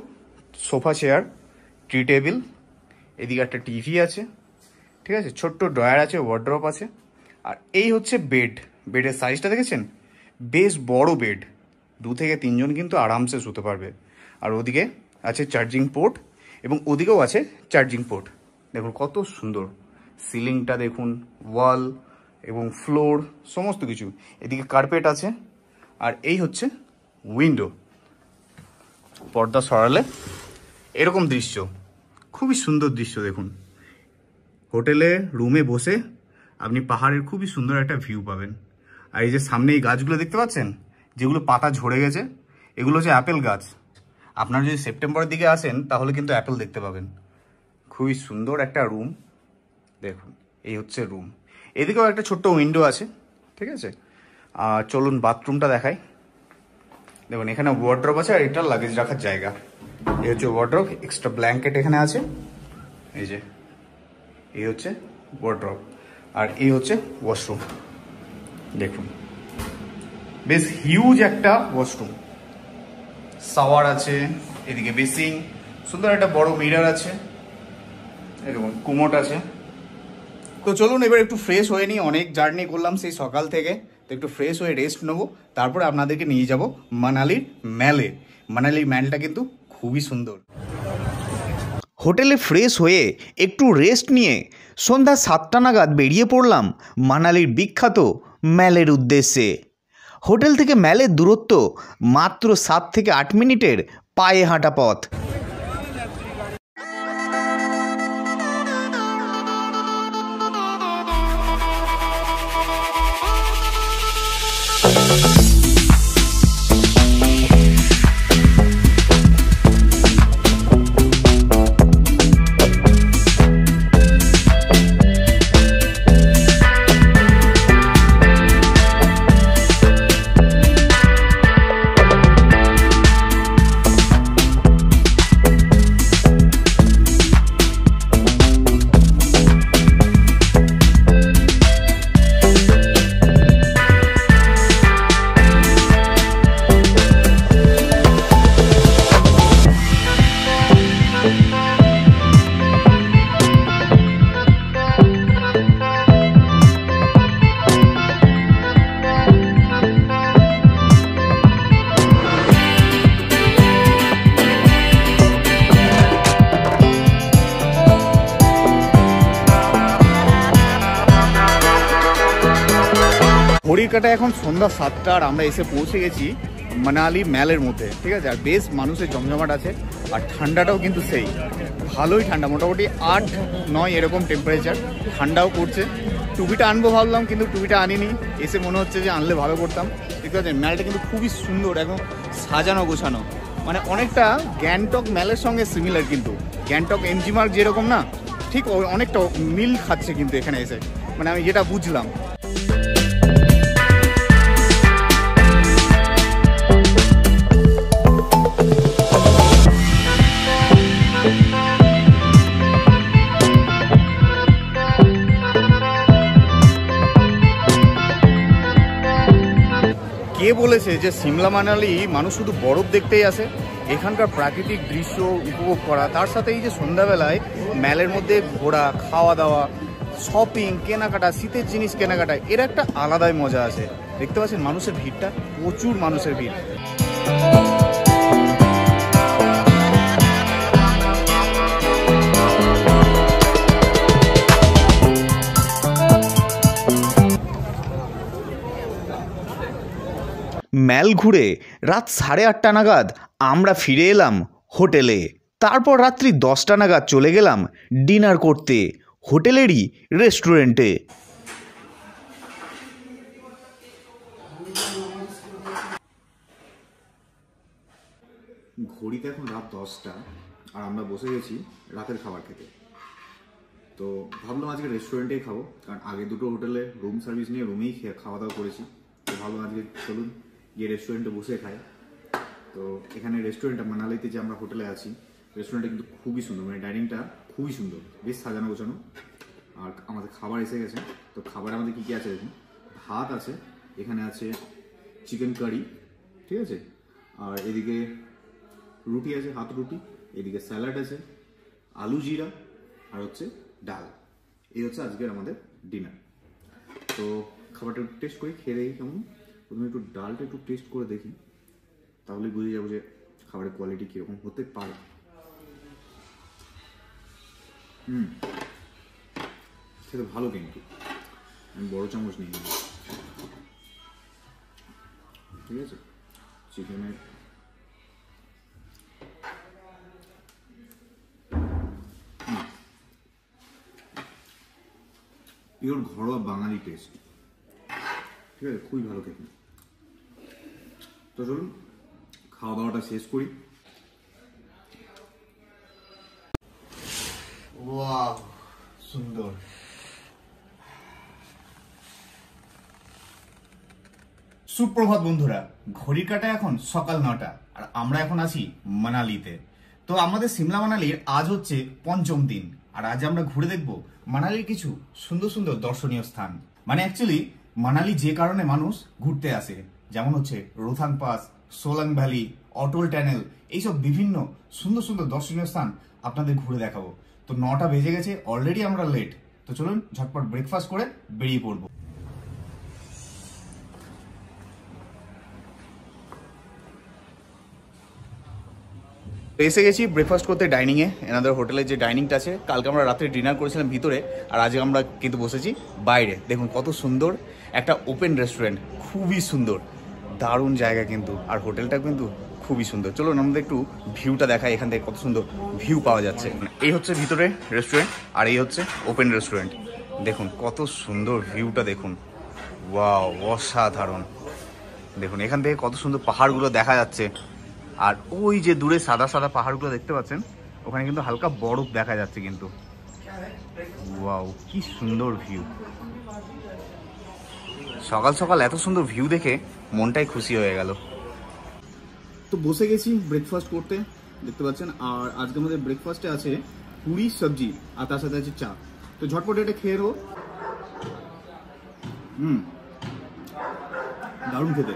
B: সোফা চেয়ার, টি টেবিল, এদিকে একটা টিভি আছে, ঠিক আছে, ছোট্ট ড্রয়ার আছে, ওয়ার্ড্রপ আছে। আর এই হচ্ছে বেড। বেডের সাইজটা দেখেছেন, বেশ বড় বেড, 2 থেকে 3 জন কিন্তু আরামসে শুতে পারবে। আর ওদিকে আছে চার্জিং পোর্ট এবং ওদিকেও আছে চার্জিং পোর্ট। দেখুন কত সুন্দর, সিলিংটা দেখুন, ওয়াল এবং ফ্লোর সমস্ত কিছু। এদিকে কার্পেট আছে। আর এই হচ্ছে উইন্ডো, পর্দা সরালে এরকম দৃশ্য, খুবই সুন্দর দৃশ্য। দেখুন হোটেলে রুমে বসে আপনি পাহাড়ের খুবই সুন্দর একটা ভিউ পাবেন। আর এই যে সামনে এই গাছগুলো দেখতে পাচ্ছেন, যেগুলো পাতা ঝরে গেছে, এগুলো হচ্ছে অ্যাপেল গাছ। আপনারা যদি সেপ্টেম্বরের দিকে আসেন তাহলে কিন্তু অ্যাপেল দেখতে পাবেন। খুবই সুন্দর একটা রুম, দেখুন এই হচ্ছে রুম। এদিকেও একটা ছোট্ট উইন্ডো আছে, ঠিক আছে। আর চলুন বাথরুমটা দেখাই। দেখুন এখানে ওয়ার্ড্রপ আছে আর এটা লাগেজ রাখার জায়গা। এই হচ্ছে ওয়ার্ড্রপ, এক্সট্রা ব্ল্যাঙ্কেট এখানে আছে। এই যে এই হচ্ছে ওয়ার্ড্রপ। আর এই হচ্ছে ওয়াশরুম, দেখুন বেশ হিউজ একটা ওয়াশরুম। শাওয়ার আছে, এদিকে বেসিং, সুন্দর একটা বড় মিরর আছে, এরকম কুমোট আছে। তো চলুন এবার একটু ফ্রেশ হয়ে নিই, অনেক জার্নি করলাম সেই সকাল থেকে, তো একটু ফ্রেশ হয়ে রেস্ট নেবো। তারপরে আপনাদেরকে নিয়ে যাব মানালির ম্যালে। মানালির ম্যালটা কিন্তু খুবই সুন্দর।
A: হোটেলে ফ্রেশ হয়ে একটু রেস্ট নিয়ে সন্ধ্যা 7টা নাগাদ বেরিয়ে পড়লাম মানালির বিখ্যাত ম্যালের উদ্দেশ্যে। হোটেল থেকে ম্যালের দূরত্ব মাত্র 7 থেকে 8 মিনিটের পায়ে হাঁটা পথ।
B: ঘড়ির কাটা এখন সন্ধ্যা 7টা আর আমরা এসে পৌঁছে গেছি মানালি ম্যালের মধ্যে, ঠিক আছে। আর বেশ মানুষের জমজমাট আছে, আর ঠান্ডাটাও কিন্তু সেই ভালোই ঠান্ডা, মোটামুটি 8-9 এরকম টেম্পারেচার, ঠান্ডাও পড়ছে। টুপিটা আনবো ভাবলাম, কিন্তু টুপিটা আনিনি, এসে মনে হচ্ছে যে আনলে ভালো করতাম। ঠিক আছে, ম্যালটা কিন্তু খুবই সুন্দর, একদম সাজানো গোছানো, মানে অনেকটা গ্যাংটক ম্যালের সঙ্গে সিমিলার, কিন্তু গ্যাংটক এমজি মার্গ যেরকম না, ঠিক অনেকটা মিল খাচ্ছে কিন্তু এখানে এসে, মানে আমি যেটা বুঝলাম। কে বলেছে যে সিমলা মানালি মানুষ শুধু বরফ দেখতেই আসে? এখানকার প্রাকৃতিক দৃশ্য উপভোগ করা, তার সাথে এই যে সন্ধ্যাবেলায় ম্যালের মধ্যে ঘোরা, খাওয়া দাওয়া, শপিং, কেনাকাটা, শীতের জিনিস কেনাকাটা, এর একটা আলাদাই মজা আছে। দেখতে পাচ্ছেন মানুষের ভিড়টা, প্রচুর মানুষের ভিড়।
A: ম্যাল ঘুরে রাত 8:30 নাগাদ আমরা ফিরে এলাম হোটেলে। তারপর রাত্রি 10টা নাগাদ চলে গেলাম ডিনার করতে হোটেলেরই রেস্টুরেন্টে।
B: ঘড়িতে এখন রাত 10টা আর আমরা বসে গেছি রাতের খাবার খেতে। তো ভাবলাম আজকে রেস্টুরেন্টেই খাবো, কারণ আগে দুটো হোটেলে রুম সার্ভিস নিয়ে রুমেই খাওয়া দাওয়া করেছি। তো ভাবলাম আজকে চলুন গিয়ে রেস্টুরেন্টে বসে খাই। তো এখানে রেস্টুরেন্টটা মানালিতে যে আমরা হোটেলে আছি, রেস্টুরেন্টটা কিন্তু খুবই সুন্দর, মানে ডাইনিংটা খুবই সুন্দর, বেশ সাজানো গোছানো। আর আমাদের খাবার এসে গেছে। তো খাবারে আমাদের কী কী আছে দেখুন। ভাত আছে, এখানে আছে চিকেন কারি, ঠিক আছে, আর এদিকে রুটি আছে, হাত রুটি, এদিকে স্যালাড আছে, আলু জিরা, আর হচ্ছে ডাল। এই হচ্ছে আজকের আমাদের ডিনার। তো খাবারটা একটু টেস্ট করি, খেয়ে দেখি কেমন। প্রথমে একটু ডালটা একটু টেস্ট করে দেখি, তাহলে বুঝে যাবো যে খাবারের কোয়ালিটি কীরকম হতে পারে। খেতে ভালো, কিন্তু আমি বড় চামচ নিই, ঠিক আছে। চিকেনের পিওর ঘরোয়া বাঙালি টেস্ট, ঠিক আছে, খুবই ভালো খেতে। তো চলুন খাওয়া দাওয়াটা শেষ করি। ওয়াও, সুন্দর। সুপ্রভাত বন্ধুরা, ঘড়ির কাটা এখন সকাল 9টা আর আমরা এখন আছি মানালিতে। তো আমাদের সিমলা মানালির আজ হচ্ছে 5ম দিন, আর আজ আমরা ঘুরে দেখব মানালির কিছু সুন্দর সুন্দর দর্শনীয় স্থান। মানে অ্যাকচুয়ালি মানালি যে কারণে মানুষ ঘুরতে আসে, যেমন হচ্ছে রোথাং পাস, সোলাং ভ্যালি, অটল টানেল, এইসব বিভিন্ন সুন্দর সুন্দর দর্শনীয় স্থান আপনাদের ঘুরে দেখাবো। তো 9টা বেজে গেছে, অলরেডি আমরা লেট। তো চলুন ঝটপট ব্রেকফাস্ট করে বেরিয়ে পড়বো। এসে গেছি ব্রেকফাস্ট করতে ডাইনিংয়ে, এনাদের হোটেলের যে ডাইনিংটা আছে। কালকে আমরা রাত্রে ডিনার করেছিলাম ভিতরে, আর আজকে আমরা কিন্তু বসেছি বাইরে। দেখুন কত সুন্দর একটা ওপেন রেস্টুরেন্ট, খুবই সুন্দর, দারুণ জায়গা কিন্তু, আর হোটেলটা কিন্তু খুবই সুন্দর। চলুন আমাদের একটু ভিউটা দেখাই, এখান থেকে কত সুন্দর ভিউ পাওয়া যাচ্ছে। এই হচ্ছে ভিতরে রেস্টুরেন্ট, আর এই হচ্ছে ওপেন রেস্টুরেন্ট। দেখুন কত সুন্দর ভিউটা, দেখুন ওয়াও, অসাধারণ। দেখুন এখান থেকে কত সুন্দর পাহাড়গুলো দেখা যাচ্ছে, আর ওই যে দূরে সাদা সাদা পাহাড়গুলো দেখতে পাচ্ছেন, ওখানে কিন্তু হালকা বরফ দেখা যাচ্ছে কিন্তু। ওয়াও, কি সুন্দর ভিউ। সকাল সকাল এত সুন্দর ভিউ দেখে মনটাই খুশি হয়ে গেল। তো বসে গেছি ব্রেকফাস্ট করতে, দেখতে পাচ্ছেন। আর আজকে আমাদের ব্রেকফাস্টে আছে পুরি সবজি, আর তার সাথে আছে চা। তো ঝটপট এটা খেয়ে নেবো। দারুণ খেতে।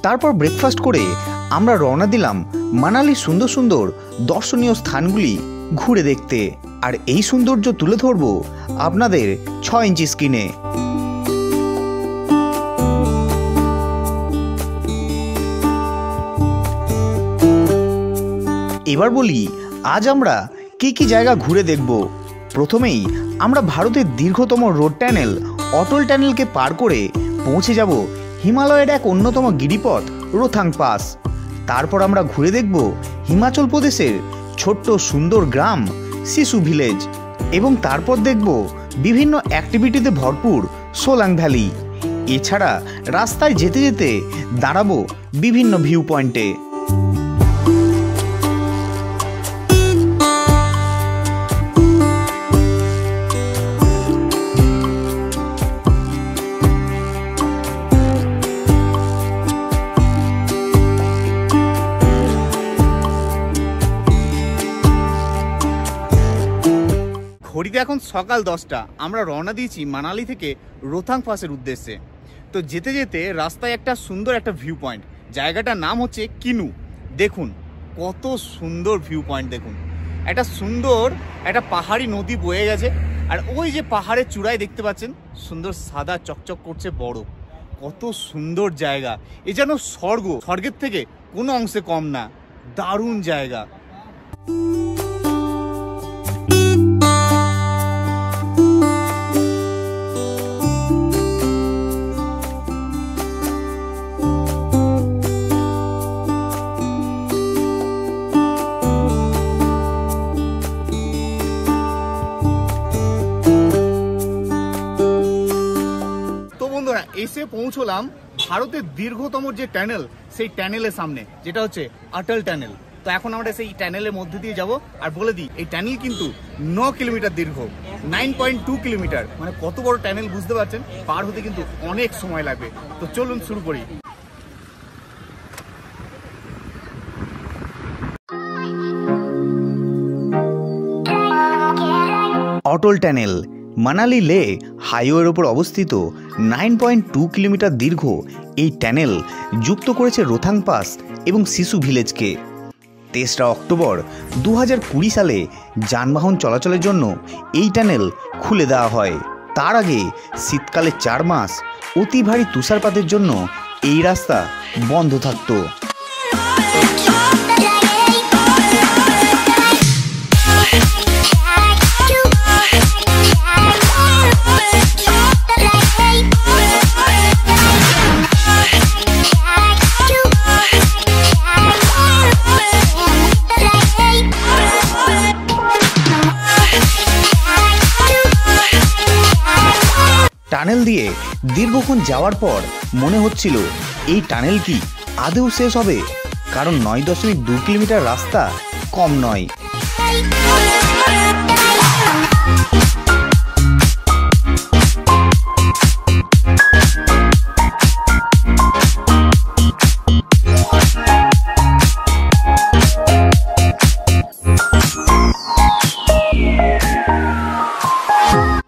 A: তারপর ব্রেকফাস্ট করে আমরা রওনা দিলাম মানালির সুন্দর সুন্দর দর্শনীয় স্থানগুলি ঘুরে দেখতে, আর এই সৌন্দর্য তুলে ধরব আপনাদের 6 ইঞ্চি স্ক্রিনে। এবার বলি আজ আমরা কি কি জায়গা ঘুরে দেখব। প্রথমেই আমরা ভারতের দীর্ঘতম রোড টানেল অটল টানেলকে পার করে পৌঁছে যাব হিমালয়ের এক অন্যতম গিরিপথ রোথাং পাস। তারপর আমরা ঘুরে দেখব হিমাচল প্রদেশের ছোট্ট সুন্দর গ্রাম সিসু ভিলেজ এবং তারপর দেখব বিভিন্ন অ্যাক্টিভিটিতে ভরপুর সোলাং ভ্যালি। এছাড়া রাস্তায় যেতে যেতে দাঁড়াবো বিভিন্ন ভিউ পয়েন্টে।
B: ঘড়িতে এখন সকাল 10টা। আমরা রওনা দিয়েছি মানালি থেকে রোথাং পাসের উদ্দেশ্যে। তো যেতে যেতে রাস্তায় একটা সুন্দর একটা ভিউ পয়েন্ট, জায়গাটার নাম হচ্ছে কিনু। দেখুন কত সুন্দর ভিউ পয়েন্ট, দেখুন একটা সুন্দর একটা পাহাড়ি নদী বয়ে গেছে, আর ওই যে পাহাড়ের চূড়ায় দেখতে পাচ্ছেন সুন্দর সাদা চকচক করছে বরফ। কত সুন্দর জায়গা, এ যেন স্বর্গ, স্বর্গের থেকে কোনো অংশে কম না। দারুণ জায়গা। এসে পৌঁছলাম ভারতের দীর্ঘতম যে টানেল, সেই টানেলের সামনে, যেটা হচ্ছে অটল টানেল। তো এখন আমরা সেই টানেলের মধ্যে দিয়ে যাব। আর বলে দিই, এই টানেল কিন্তু 9 কিলোমিটার দীর্ঘ, 9.2 কিলোমিটার। মানে কত বড় টানেল বুঝতে পারছেন। পার হতে কিন্তু অনেক সময় লাগবে। তো চলুন শুরু করি।
A: অটল টানেল মানালি লে হাইওয়ের ওপর অবস্থিত 9.2 কিলোমিটার দীর্ঘ এই টানেল যুক্ত করেছে রোথাং পাস এবং সিসু ভিলেজকে। 23 অক্টোবর 2020 সালে যানবাহন চলাচলের জন্য এই টানেল খুলে দেওয়া হয়। তার আগে শীতকালে 4 মাস অতি ভারী তুষারপাতের জন্য এই রাস্তা বন্ধ থাকত। টানেল দিয়ে দীর্ঘক্ষণ যাওয়ার পর মনে হচ্ছিল এই টানেল কি আদৌ শেষ হবে, কারণ 9.2 কিলোমিটার রাস্তা কম নয়।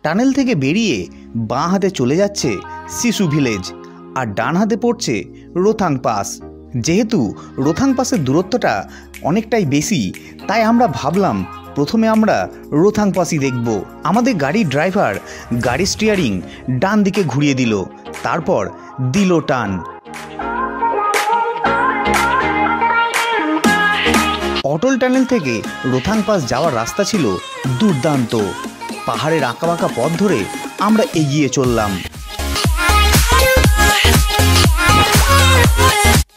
A: টানেল থেকে বেরিয়ে বাঁ হাতে চলে যাচ্ছে সিসু ভিলেজ, আর ডান হাতে পড়ছে রোথাং পাস। যেহেতু রোথাং পাসের দূরত্বটা অনেকটাই বেশি, তাই আমরা ভাবলাম প্রথমে আমরা রোথাং পাসই দেখব। আমাদের গাড়ির ড্রাইভার গাড়ি স্টিয়ারিং ডান দিকে ঘুরিয়ে দিল, তারপর দিল টান। অটল টানেল থেকে রোথাং পাস যাওয়ার রাস্তা ছিল দুর্দান্ত। পাহাড়ের আঁকাবাঁকা পথ ধরে আমরা এগিয়ে চললাম।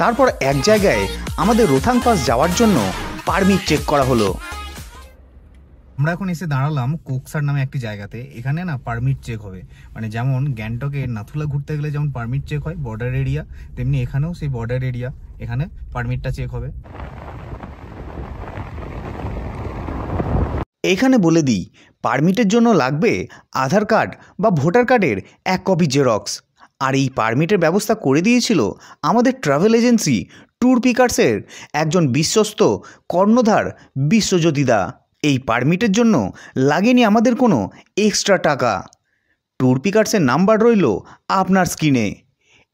A: তারপর এক জায়গায় আমাদের রোথাং পাস যাওয়ার জন্য পারমিট চেক করা হলো।
B: আমরা এখন এসে দাঁড়ালাম কোকসার নামে একটি জায়গাতে। এখানে না পারমিট চেক হবে, মানে যেমন গ্যাংটকে নাথুলা ঘুরতে গেলে যেমন পারমিট চেক হয় বর্ডার এরিয়া, তেমনি এখানেও সেই বর্ডার এরিয়া, এখানে পারমিটটা চেক হবে।
A: এখানে বলে দিই, পারমিটের জন্য লাগবে আধার কার্ড বা ভোটার কার্ডের 1 কপি জেরক্স। আর এই পারমিটের ব্যবস্থা করে দিয়েছিল আমাদের ট্রাভেল এজেন্সি ট্যুর পিকার্সের একজন বিশ্বস্ত কর্ণধার বিশ্বজ্যোতিদা। এই পারমিটের জন্য লাগেনি আমাদের কোনো এক্সট্রা টাকা। ট্যুর পিকার্সের নাম্বার রইল আপনার স্ক্রিনে।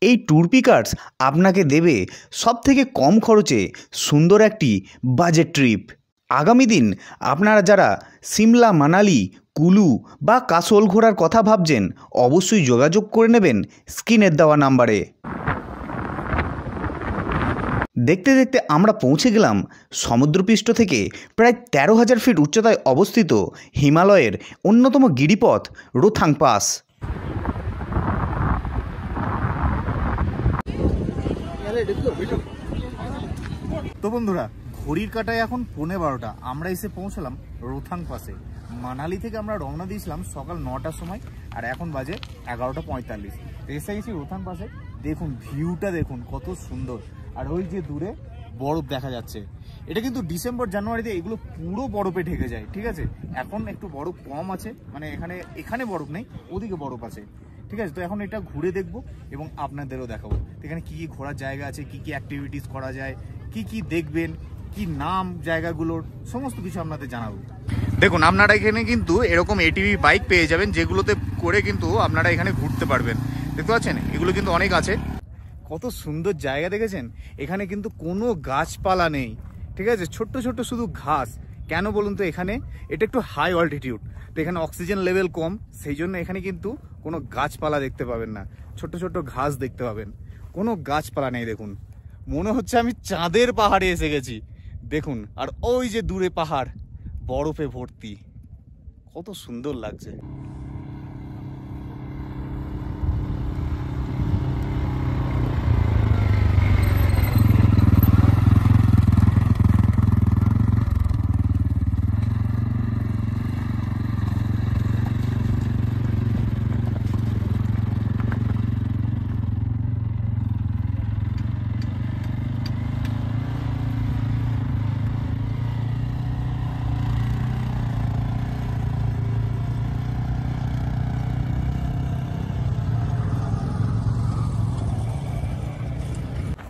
A: এই ট্যুর পিকার্স আপনাকে দেবে সবথেকে কম খরচে সুন্দর একটি বাজেট ট্রিপ। আগামী দিন আপনারা যারা সিমলা, মানালি, কুলু বা কাসোল ঘোরার কথা ভাবছেন, অবশ্যই যোগাযোগ করে নেবেন স্ক্রিনের দেওয়া নাম্বারে। দেখতে দেখতে আমরা পৌঁছে গেলাম সমুদ্রপৃষ্ঠ থেকে প্রায় 13,000 ফিট উচ্চতায় অবস্থিত হিমালয়ের অন্যতম গিরিপথ রোথাং পাস।
B: তো বন্ধুরা, ঘড়ির কাঁটায় এখন 11:15, আমরা এসে পৌঁছলাম রোথাং পাসে। মানালি থেকে আমরা রওনা দিয়েছিলাম সকাল 9টার সময়, আর এখন বাজে 11:45। এসে গেছি রোথাং পাসে। দেখুন ভিউটা, দেখুন কত সুন্দর। আর ওই যে দূরে বরফ দেখা যাচ্ছে। এটা কিন্তু ডিসেম্বর জানুয়ারিতে এগুলো পুরো বরফে ঢেকে যায়, ঠিক আছে। এখন একটু বরফ কম আছে, মানে এখানে বরফ নেই, ওদিকে বরফ আছে, ঠিক আছে। তো এখন এটা ঘুরে দেখবো এবং আপনাদেরও দেখাবো এখানে কি কি ঘোরার জায়গা আছে, কি কি অ্যাক্টিভিটিস করা যায়, কি কি দেখবেন, কি নাম জায়গাগুলোর, সমস্ত কিছু আপনাদের জানাবো। দেখুন আপনারা এখানে কিন্তু এরকম এটিভি বাইক পেয়ে যাবেন, যেগুলোতে করে কিন্তু আপনারা এখানে ঘুরতে পারবেন। দেখতে পাচ্ছেন এগুলো কিন্তু অনেক আছে। কত সুন্দর জায়গা দেখেছেন। এখানে কিন্তু কোনো গাছপালা নেই, ঠিক আছে, ছোট্ট ছোট্ট শুধু ঘাস। কেন বলুন তো, এখানে এটা একটু হাই অল্টিটিউড, তো এখানে অক্সিজেন লেভেল কম, সেই জন্য এখানে কিন্তু কোনো গাছপালা দেখতে পাবেন না, ছোট্ট ছোট্ট ঘাস দেখতে পাবেন, কোনো গাছপালা নেই। দেখুন মনে হচ্ছে আমি চাঁদের পাহাড়ে এসে গেছি। দেখুন, আর ওই যে দূরে পাহাড় বরফে ভর্তি, কত সুন্দর লাগছে।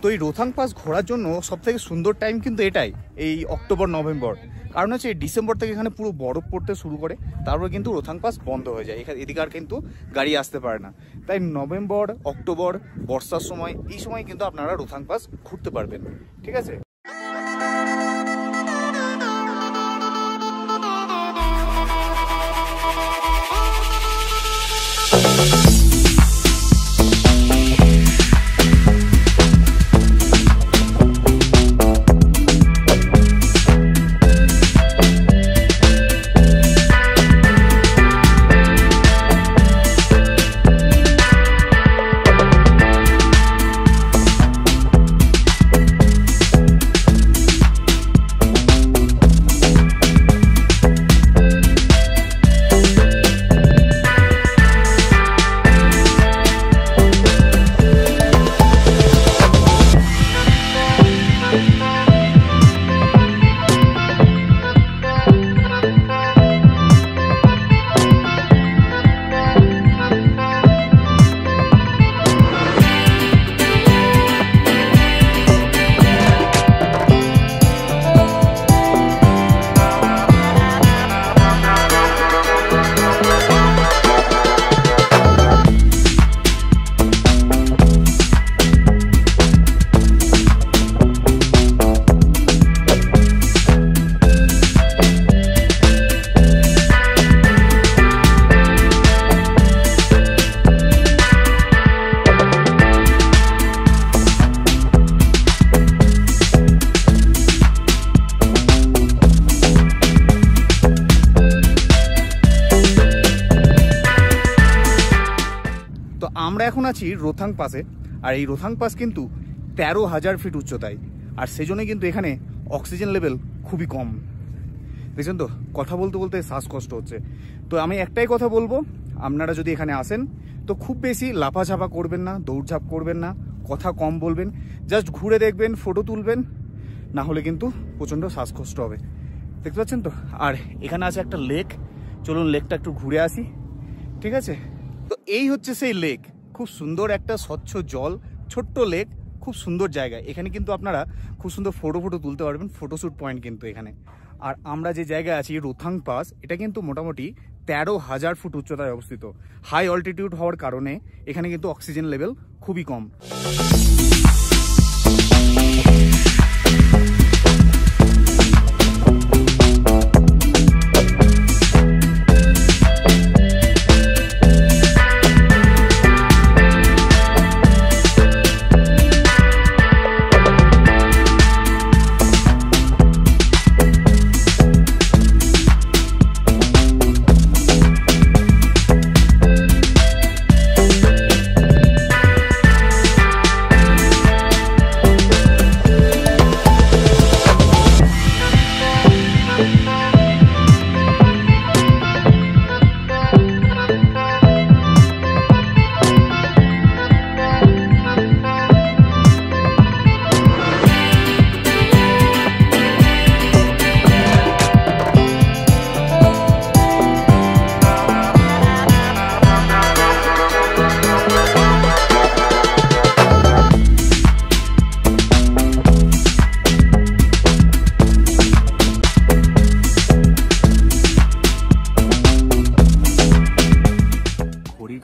B: তো এই রোথাং পাস ঘোরার জন্য সবথেকে সুন্দর টাইম কিন্তু এটাই, এই অক্টোবর নভেম্বর। কারণ হচ্ছে এই ডিসেম্বর থেকে এখানে পুরো বরফ পড়তে শুরু করে, তারপর কিন্তু রোথাং পাস বন্ধ হয়ে যায়, এদিকে আর কিন্তু গাড়ি আসতে পারে না। তাই নভেম্বর, অক্টোবর, বর্ষার সময়, এই সময় কিন্তু আপনারা রোথাং পাস ঘুরতে পারবেন, ঠিক আছে। আমরা এখন আছি রোথাং পাসে, আর এই রোথাং পাস কিন্তু 13,000 ফিট উচ্চতায়, আর সেজন্য কিন্তু এখানে অক্সিজেন লেভেল খুবই কম। দেখছেন তো, কথা বলতে বলতে শ্বাসকষ্ট হচ্ছে। তো আমি একটাই কথা বলবো, আপনারা যদি এখানে আসেন তো খুব বেশি লাফাঝাপা করবেন না, দৌড়ঝাঁপ করবেন না, কথা কম বলবেন, জাস্ট ঘুরে দেখবেন, ফটো তুলবেন, না হলে কিন্তু প্রচণ্ড শ্বাসকষ্ট হবে। দেখতে পাচ্ছেন তো। আর এখানে আছে একটা লেক, চলুন লেকটা একটু ঘুরে আসি, ঠিক আছে। তো এই হচ্ছে সেই লেক, খুব সুন্দর একটা স্বচ্ছ জল, ছোট্ট লেক, খুব সুন্দর জায়গা। এখানে কিন্তু আপনারা খুব সুন্দর ফটো তুলতে পারবেন, ফটোশ্যুট পয়েন্ট কিন্তু এখানে। আর আমরা যে জায়গায় আছি রোথাং পাস, এটা কিন্তু মোটামুটি 13,000 ফুট উচ্চতায় অবস্থিত। হাই অল্টিটিউড হওয়ার কারণে এখানে কিন্তু অক্সিজেন লেভেল খুবই কম।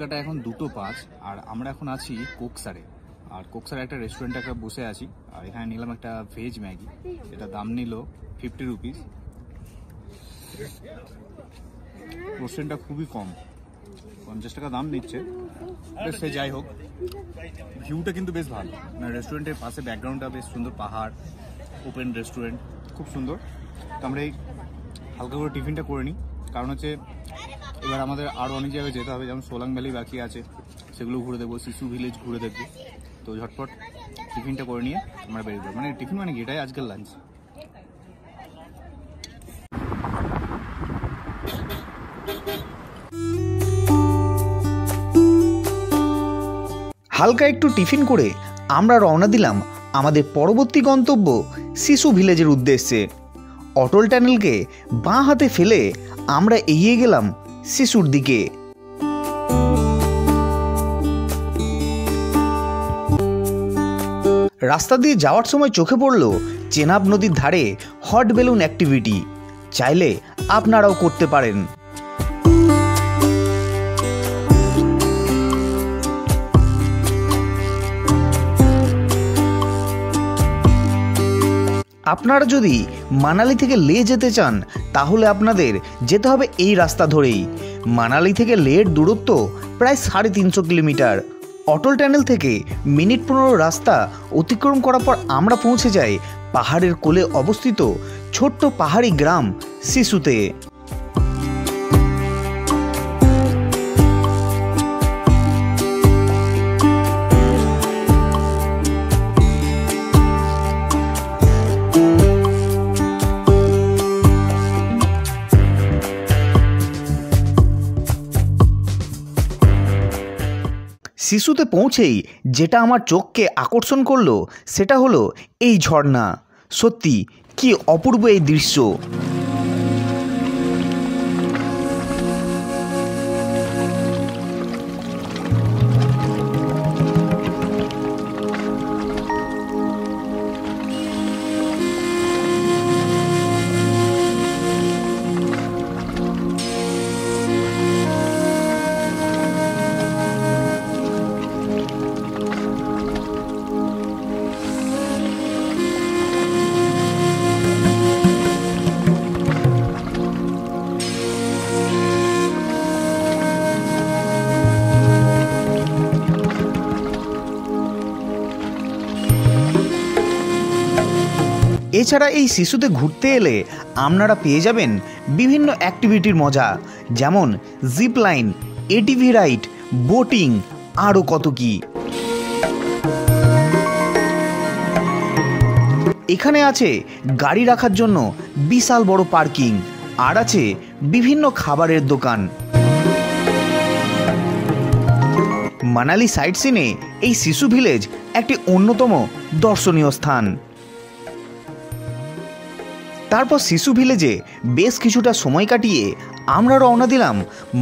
B: কাটা এখন 2:05 আর আমরা এখন আছি কোকসারে। আর কোকসারে একটা রেস্টুরেন্টে একটা বসে আছি। আর এখানে নিলাম একটা ভেজ ম্যাগি, এটা দাম নিল 50 রুপিস। রেস্টুরেন্টটা খুবই কম, 50 টাকা দাম নিচ্ছে। সে যাই হোক, ভিউটা কিন্তু বেশ ভালো, মানে রেস্টুরেন্টের পাশে ব্যাকগ্রাউন্ডটা বেশ সুন্দর, পাহাড়, ওপেন রেস্টুরেন্ট, খুব সুন্দর। তো আমরা এই হালকা করে টিফিনটা করে নিই, কারণ হচ্ছে এবার আমাদের আরও অনেক জায়গায় যেতে হবে, যেমন সোলাং ভ্যালি বাকি আছে, সেগুলো ঘুরে দেখবো, শিশু ভিলেজ ঘুরে দেখবো। তো ঝটপট টিফিনটা করে নিয়ে আমরা বেরিয়ে যাবো, মানে টিফিন মানে কি, এটাই আজকের লাঞ্চ।
A: হালকা একটু টিফিন করে আমরা রওনা দিলাম আমাদের পরবর্তী গন্তব্য শিশু ভিলেজের উদ্দেশ্যে। অটল টানেলকে বাঁ হাতে ফেলে আমরা এগিয়ে গেলাম শিশুর দিকে। রাস্তা দিয়ে যাওয়ার সময় চোখে পড়ল চেনাব নদীর ধারে হট বেলুন অ্যাক্টিভিটি, চাইলে আপনারাও করতে পারেন। আপনারা যদি মানালি থেকে লে যেতে চান তাহলে আপনাদের যেতে হবে এই রাস্তা ধরেই। মানালি থেকে লের দূরত্ব প্রায় 350 কিলোমিটার। অটল টানেল থেকে মিনিট 15 রাস্তা অতিক্রম করার পর আমরা পৌঁছে যাই পাহাড়ের কোলে অবস্থিত ছোট্ট পাহাড়ি গ্রাম শিশুতে। শিশুতে পৌঁছেই যেটা আমার চোখকে আকর্ষণ করলো সেটা হলো এই ঝর্ণা। সত্যি কি অপূর্ব এই দৃশ্য। এছাড়া এই শিশুতে ঘুরতে এলে আপনারা পেয়ে যাবেন বিভিন্ন অ্যাক্টিভিটির মজা, যেমন zip line, ATV ride, boating, আরও কত কি। এখানে আছে গাড়ি রাখার জন্য বিশাল বড় পার্কিং, আর আছে বিভিন্ন খাবারের দোকান। মানালি সাইট সিনে এই শিশু ভিলেজ একটি অন্যতম দর্শনীয় স্থান। তারপর শিশু ভিলেজে বেশ কিছুটা সময় কাটিয়ে আমরা রওনা দিলাম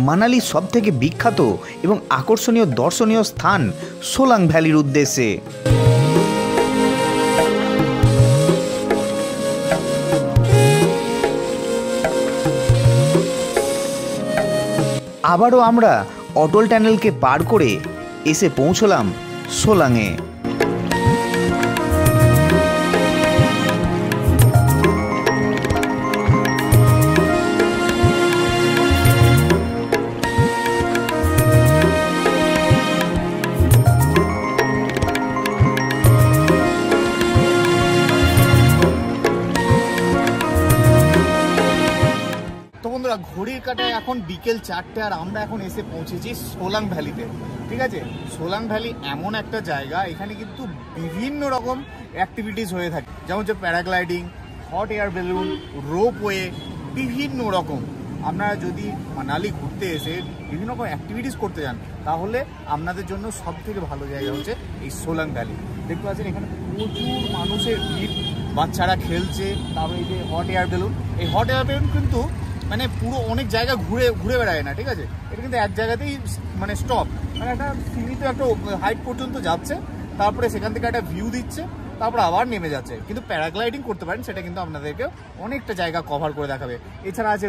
A: মানালির সবথেকে বিখ্যাত এবং আকর্ষণীয় দর্শনীয় স্থান সোলাং ভ্যালির উদ্দেশ্যে। আবারও আমরা অটল টানেলকে পার করে এসে পৌঁছলাম সোলাংয়ে।
B: ঘড়ির কাটায় এখন বিকেল 4টে আর আমরা এখন এসে পৌঁছেছি সোলাং ভ্যালিতে। ঠিক আছে, সোলাং ভ্যালি এমন একটা জায়গা, এখানে কিন্তু বিভিন্ন রকম অ্যাক্টিভিটিস হয়ে থাকে, যেমন হচ্ছে paragliding, hot air balloon, ropeway, বিভিন্ন রকম। আপনারা যদি মানালি ঘুরতে এসে বিভিন্ন রকম অ্যাক্টিভিটিস করতে যান তাহলে আপনাদের জন্য সব থেকে ভালো জায়গা হচ্ছে এই সোলাং ভ্যালি। দেখতে পাচ্ছেন এখানে প্রচুর মানুষের ভিড়, বাচ্চারা খেলছে। তারপরে এই যে হট এয়ার বেলুন, এই হট এয়ার বেলুন কিন্তু মানে পুরো অনেক জায়গা ঘুরে ঘুরে বেড়ায় না, ঠিক আছে, এটা কিন্তু এক জায়গাতেই মানে স্টপ, মানে একটা সীমিত একটা হাইট পর্যন্ত যাচ্ছে, তারপরে সেখান থেকে একটা ভিউ দিচ্ছে, তারপর আবার নেমে যাচ্ছে। কিন্তু প্যারাগ্লাইডিং করতে পারেন, সেটা কিন্তু আপনাদেরকে অনেকটা জায়গা কভার করে দেখাবে। এছাড়া আছে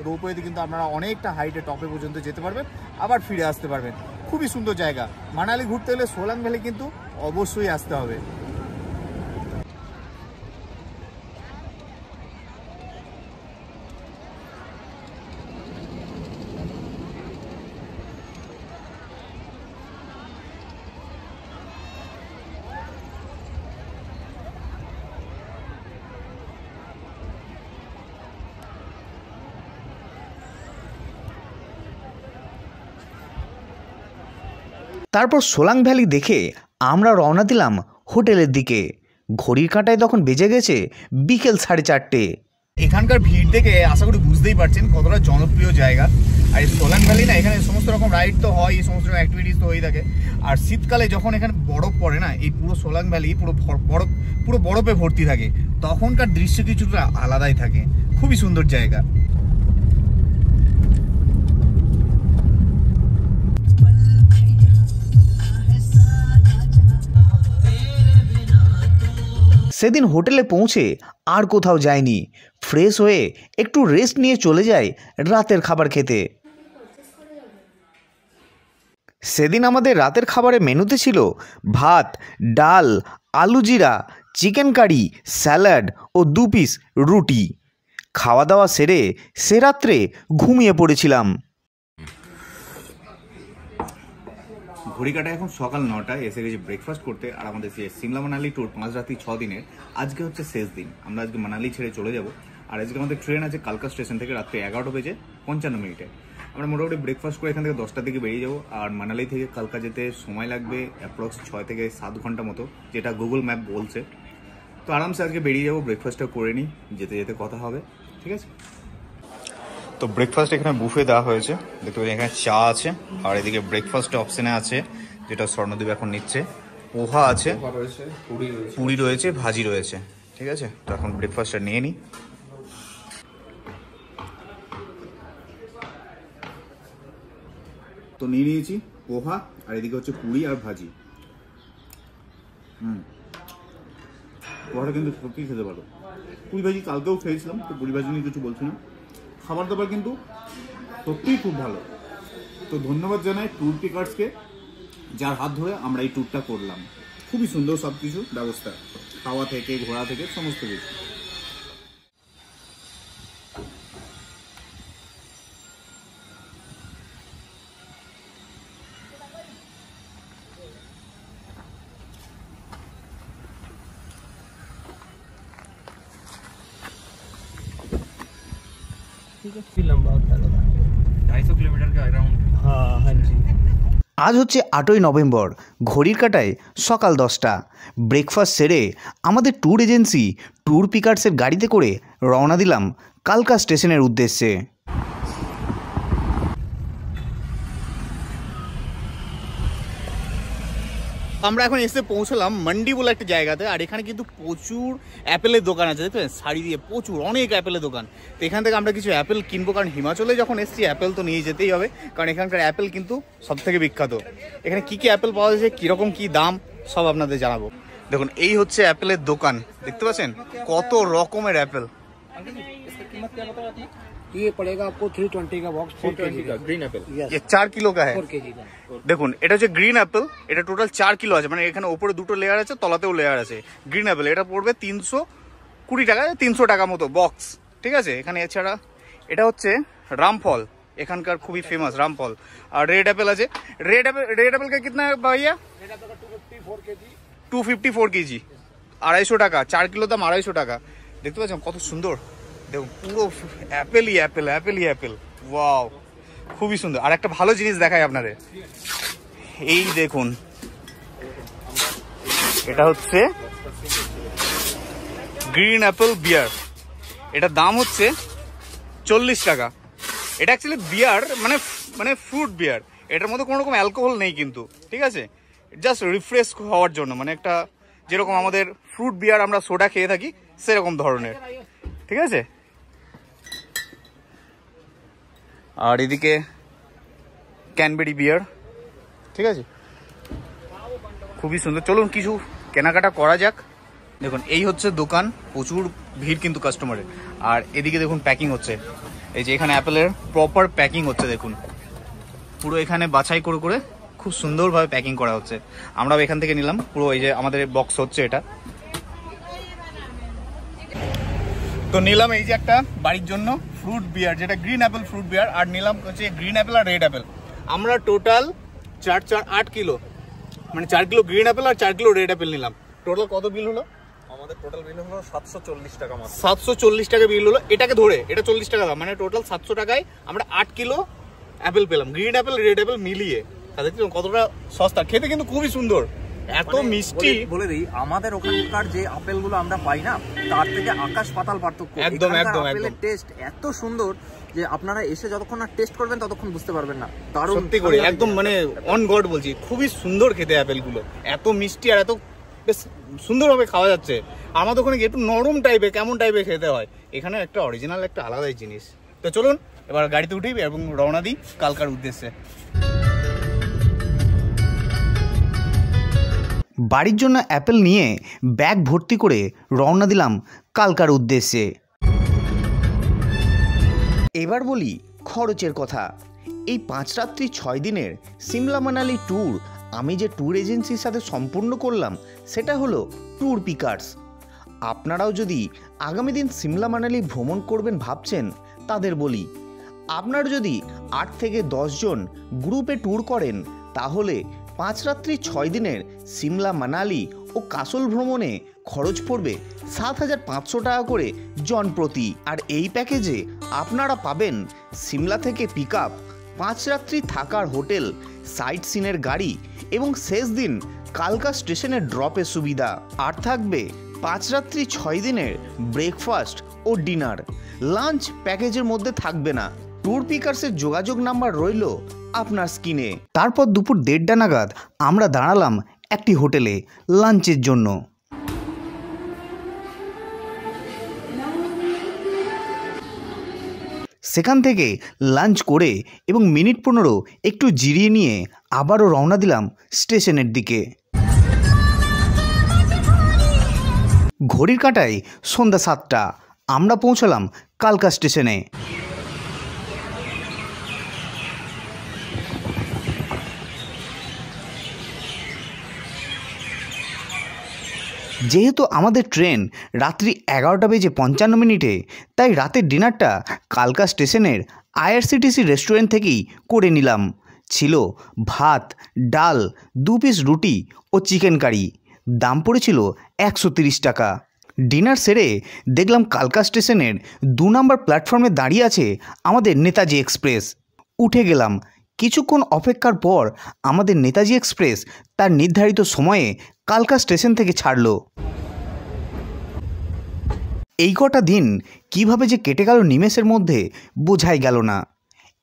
B: রোপওয়েতে কিন্তু আপনারা অনেকটা হাইটে টপে পর্যন্ত যেতে পারবেন, আবার ফিরে আসতে পারবেন। খুবই সুন্দর জায়গা। মানালি ঘুরতে হলে সোলাং ভ্যালি কিন্তু অবশ্যই আসতে হবে।
A: তারপর সোলাং ভ্যালি দেখে আমরা রওনা দিলাম হোটেলের দিকে। ঘড়ির কাঁটায় তখন বেজে গেছে বিকেল 4:30।
B: এখানকার ভিড় দেখে আশা করি বুঝতেই পারছেন কতটা জনপ্রিয় জায়গা। আর এই সোলাং ভ্যালি না, এখানে সমস্ত রকম রাইড তো হয়, এই সমস্ত রকম অ্যাক্টিভিটিস তো হয়েই থাকে। আর শীতকালে যখন এখানে বরফ পড়ে না, এই পুরো সোলাং ভ্যালি পুরো বরফে ভর্তি থাকে, তখনকার দৃশ্য কিছুটা আলাদাই থাকে। খুবই সুন্দর জায়গা।
A: সেদিন হোটেলে পৌঁছে আর কোথাও যায়নি, ফ্রেশ হয়ে একটু রেস্ট নিয়ে চলে যায় রাতের খাবার খেতে। সেদিন আমাদের রাতের খাবারের মেনুতে ছিল ভাত, ডাল, আলু জিরা, চিকেন কারি, স্যালাড ও 2 পিস রুটি। খাওয়া দাওয়া সেরে সে রাত্রে ঘুমিয়ে পড়েছিলাম।
B: ঘড়ি কাটা এখন সকাল 9টায়, এসে গেছি ব্রেকফাস্ট করতে। আর আমাদের সিমলা মানালি ট্যুর 5 রাত্রি 6 দিনের আজকে হচ্ছে শেষ দিন। আমরা আজকে মানালি ছেড়ে চলে যাব। আর আজকে আমাদের ট্রেন আছে কালকা স্টেশন থেকে রাত্রে 11:55 আমরা মোটামুটি ব্রেকফাস্ট করে এখান থেকে 10টার দিকে বেরিয়ে যাবো। আর মানালি থেকে কালকা যেতে সময় লাগবে অ্যাপ্রক্স 6 থেকে 7 ঘন্টা মতো, যেটা গুগল ম্যাপ বলছে। তো আরামসে আজকে বেরিয়ে যাবো, ব্রেকফাস্টটা করে নিই, যেতে যেতে কথা হবে, ঠিক আছে? তো ব্রেকফাস্ট এখানে বুফে দেওয়া হয়েছে, দেখতে পাচ্ছি এখানে চা আছে। আর এদিকে ব্রেকফাস্ট অপশনে আছে, যেটা স্বর্ণদ্বীপ এখন নিচ্ছে, পোহা আছে, পুরি রয়েছে, ভাজি রয়েছে, ঠিক আছে? তো এখন ব্রেকফাস্টটা নিয়ে নিই। তো নিয়ে নিয়েছি পোহা, আর এদিকে হচ্ছে পুরি আর ভাজি। পোহাটা কিন্তু সত্যিই খেতে ভালো। পুরি ভাজি কালকেও খেয়েছিলাম, তো পুরি ভাজি নিয়ে কিছু বলছি না। খাবার দাবার কিন্তু সত্যিই খুব ভালো। তো ধন্যবাদ জানাই ট্যুর পিকার্সকে, যার হাত ধরে আমরা এই ট্যুরটা করলাম। খুবই সুন্দর সব কিছু ব্যবস্থা, খাওয়া থেকে ঘোরা থেকে সমস্ত কিছু।
C: लंबा होता है
B: 250 किलोमीटर के अराउंड।
C: हाँ जी।
A: আজ হচ্ছে 8ই নভেম্বর, ঘড়ির কাঁটায় সকাল 10টা। ব্রেকফাস্ট সেরে আমাদের ট্যুর এজেন্সি ট্যুর পিকার্সের গাড়িতে করে রওনা দিলাম কালকা স্টেশনের উদ্দেশ্যে।
B: আমরা এখন এসে পৌঁছলাম মান্ডি বলে একটা জায়গাতে। আর এখানে কিন্তু প্রচুর অ্যাপেলের দোকান আছে, দেখতে শাড়ি দিয়ে প্রচুর অনেক অ্যাপেলের দোকান। তো এখান থেকে আমরা কিছু অ্যাপেল কিনবো, কারণ হিমাচলে যখন এসেছি অ্যাপেল তো নিয়ে যেতেই হবে, কারণ এখানকার অ্যাপেল কিন্তু সব থেকে বিখ্যাত। এখানে কী কী অ্যাপেল পাওয়া যাচ্ছে, কীরকম কী দাম, সব আপনাদের জানাবো। দেখুন এই হচ্ছে অ্যাপেলের দোকান, দেখতে পাচ্ছেন কত রকমের অ্যাপেল।
C: ये पड़ेगा आपको 320 का बॉक्स, 4 केजी का ग्रीन एप्पल।
B: ये 4 किलो का है।
C: 4 केजी का।
B: দেখুন এটা হচ্ছে গ্রিন অ্যাপেল, এটা টোটাল 4 কিলো আছে, মানে এখানে ওপরে দুটো লেয়ার আছে, তলাতেও লেয়ার আছে। গ্রিন অ্যাপেল এটা পড়বে 320 টাকা, 300 টাকা মতো বক্স, ঠিক আছে? এখানে এছাড়া এটা হচ্ছে রামফল, এখানকার খুবই ফেমাস রামফল। আর রেড অ্যাপেল আছে। রেড অ্যাপেল का कितना है भैया? 254 কেজি, 250 টাকা। 4 কিলো দাম 250 টাকা। দেখতে পাচ্ছেন কত সুন্দর, দেখুন পুরো অ্যাপেলই অ্যাপেল, অ্যাপেলই অ্যাপেল। ওয়াও, খুবই সুন্দর। আর একটা ভালো জিনিস দেখাই আপনাদের, এই দেখুন এটা হচ্ছে গ্রিন অ্যাপেল বিয়ার। এটার দাম হচ্ছে 40 টাকা। এটা অ্যাকচুয়ালি বিয়ার মানে ফ্রুট বিয়ার, এটার মধ্যে কোনো রকম অ্যালকোহল নেই কিন্তু, ঠিক আছে? জাস্ট রিফ্রেশ হওয়ার জন্য, মানে একটা যেরকম আমাদের ফ্রুট বিয়ার আমরা সোডা খেয়ে থাকি সেরকম ধরনের, ঠিক আছে? আর এদিকে ক্যানবেরি বিয়ার, ঠিক আছে? খুবই সুন্দর। চলুন কিছু কেনাকাটা করা যাক, দেখুন এই হচ্ছে দোকান, প্রচুর ভিড় কিন্তু কাস্টমারের। আর এদিকে দেখুন প্যাকিং হচ্ছে, এই যে এখানে অ্যাপেলের প্রপার প্যাকিং হচ্ছে, দেখুন পুরো এখানে বাছাই করে করে খুব সুন্দরভাবে প্যাকিং করা হচ্ছে। আমরাও এখান থেকে নিলাম, পুরো এই যে আমাদের বক্স হচ্ছে এটা। তো নিলাম এই যে একটা বাড়ির জন্য ফ্রুট বিয়ার, যেটা গ্রিন অ্যাপেল ফ্রুট বিয়ার, আর নিলাম হচ্ছে গ্রিন অ্যাপেল আর রেড অ্যাপেল। আমরা টোটাল 8 কিলো, মানে 4 কিলো গ্রিন অ্যাপেল আর 4 কিলো রেড অ্যাপেল নিলাম। টোটাল কত বিল হলো?
D: আমাদের টোটাল বিল হলো 740 টাকা মাত্র।
B: 740 টাকা বিল হলো, এটাকে ধরে এটা 40 টাকা দাম, মানে টোটাল 700 টাকায় আমরা 8 কিলো অ্যাপেল পেলাম, গ্রিন অ্যাপেল রেড অ্যাপেল মিলিয়ে। তাদের কতটা সস্তা, খেতে কিন্তু খুবই সুন্দর, এত মিষ্টি।
D: বলে দিই, আমাদের ওখানকার যে আপেলগুলো আমরা পাই না, তার থেকে আকাশ পাতাল পার্থক্য।
B: একদম একদম
D: আপেলের টেস্ট এত সুন্দর যে আপনারা এসে যতক্ষণ না টেস্ট করবেন ততক্ষণ বুঝতে পারবেন না। দারুণ
B: সত্যি করে একদম, মানে অন গড বলছি, খুবই সুন্দর খেতে অ্যাপেলগুলো, এত মিষ্টি আর এত বেশ সুন্দরভাবে খাওয়া যাচ্ছে। আমাদের ওখানে একটু নরম টাইপের, কেমন টাইপের খেতে হয়, এখানে একটা অরিজিনাল একটা আলাদাই জিনিস। তো চলুন এবার গাড়িতে উঠি এবং রওনা দিই কালকার উদ্দেশ্যে।
A: বাড়ির জন্য অ্যাপেল নিয়ে ব্যাগ ভর্তি করে রওনা দিলাম কালকার উদ্দেশ্যে। এবার বলি খরচের কথা। এই 5 রাত্রি 6 দিনের সিমলা মানালি ট্যুর আমি যে ট্যুর এজেন্সির সাথে সম্পূর্ণ করলাম সেটা হলো ট্যুর পিকার্স। আপনারাও যদি আগামী দিন সিমলা মানালি ভ্রমণ করবেন ভাবছেন, তাদের বলি, আপনারা যদি 8 থেকে 10 জন গ্রুপে ট্যুর করেন তাহলে 5 রাত্রি 6 দিনের সিমলা মানালি ও কাসল ভ্রমণে খরচ পড়বে 7,500 টাকা করে জন প্রতি। আর এই প্যাকেজে আপনারা পাবেন সিমলা থেকে পিক আপ, 5 রাত্রি থাকার হোটেল, সাইট সিনের গাড়ি এবং শেষ দিন কালকা স্টেশনে ড্রপের সুবিধা। আর থাকবে 5 রাত্রি 6 দিনের ব্রেকফাস্ট ও ডিনার। লাঞ্চ প্যাকেজের মধ্যে থাকবে না। ট্যুর পিকার্সের যোগাযোগ নাম্বার রইল আপনার স্ক্রিনে। তারপর দুপুর 1:30 নাগাদ আমরা দাঁড়ালাম একটি হোটেলে লাঞ্চের জন্য। সেখান থেকে লাঞ্চ করে এবং মিনিট 15 একটু জিরিয়ে নিয়ে আবারও রওনা দিলাম স্টেশনের দিকে। ঘড়ির কাঁটায় সন্ধ্যা 7টা, আমরা পৌঁছলাম কালকা স্টেশনে। যেহেতু আমাদের ট্রেন রাত্রি 11:55 তাই রাতের ডিনারটা কালকা স্টেশনের আইআরসিটিসি রেস্টুরেন্ট থেকেই করে নিলাম। ছিল ভাত, ডাল, 2 পিস রুটি ও চিকেন কারি। দাম পড়েছিল 130 টাকা। ডিনার সেরে দেখলাম কালকা স্টেশনের 2 নম্বর প্ল্যাটফর্মে দাঁড়িয়ে আছে আমাদের নেতাজি এক্সপ্রেস। উঠে গেলাম। কিছুক্ষণ অপেক্ষার পর আমাদের নেতাজি এক্সপ্রেস তার নির্ধারিত সময়ে কালকা স্টেশন থেকে ছাড়ল। এই কটা দিন কিভাবে যে কেটে গেল নিমেষের মধ্যে বোঝাই গেল না।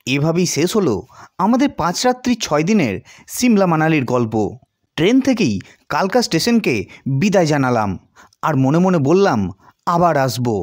A: এভাবেই শেষ হলো আমাদের 5 রাত্রি 6 দিনের সিমলা মানালির গল্প। ট্রেন থেকেই কালকা স্টেশনকে বিদায় জানালাম আর মনে মনে বললাম আবার আসবো।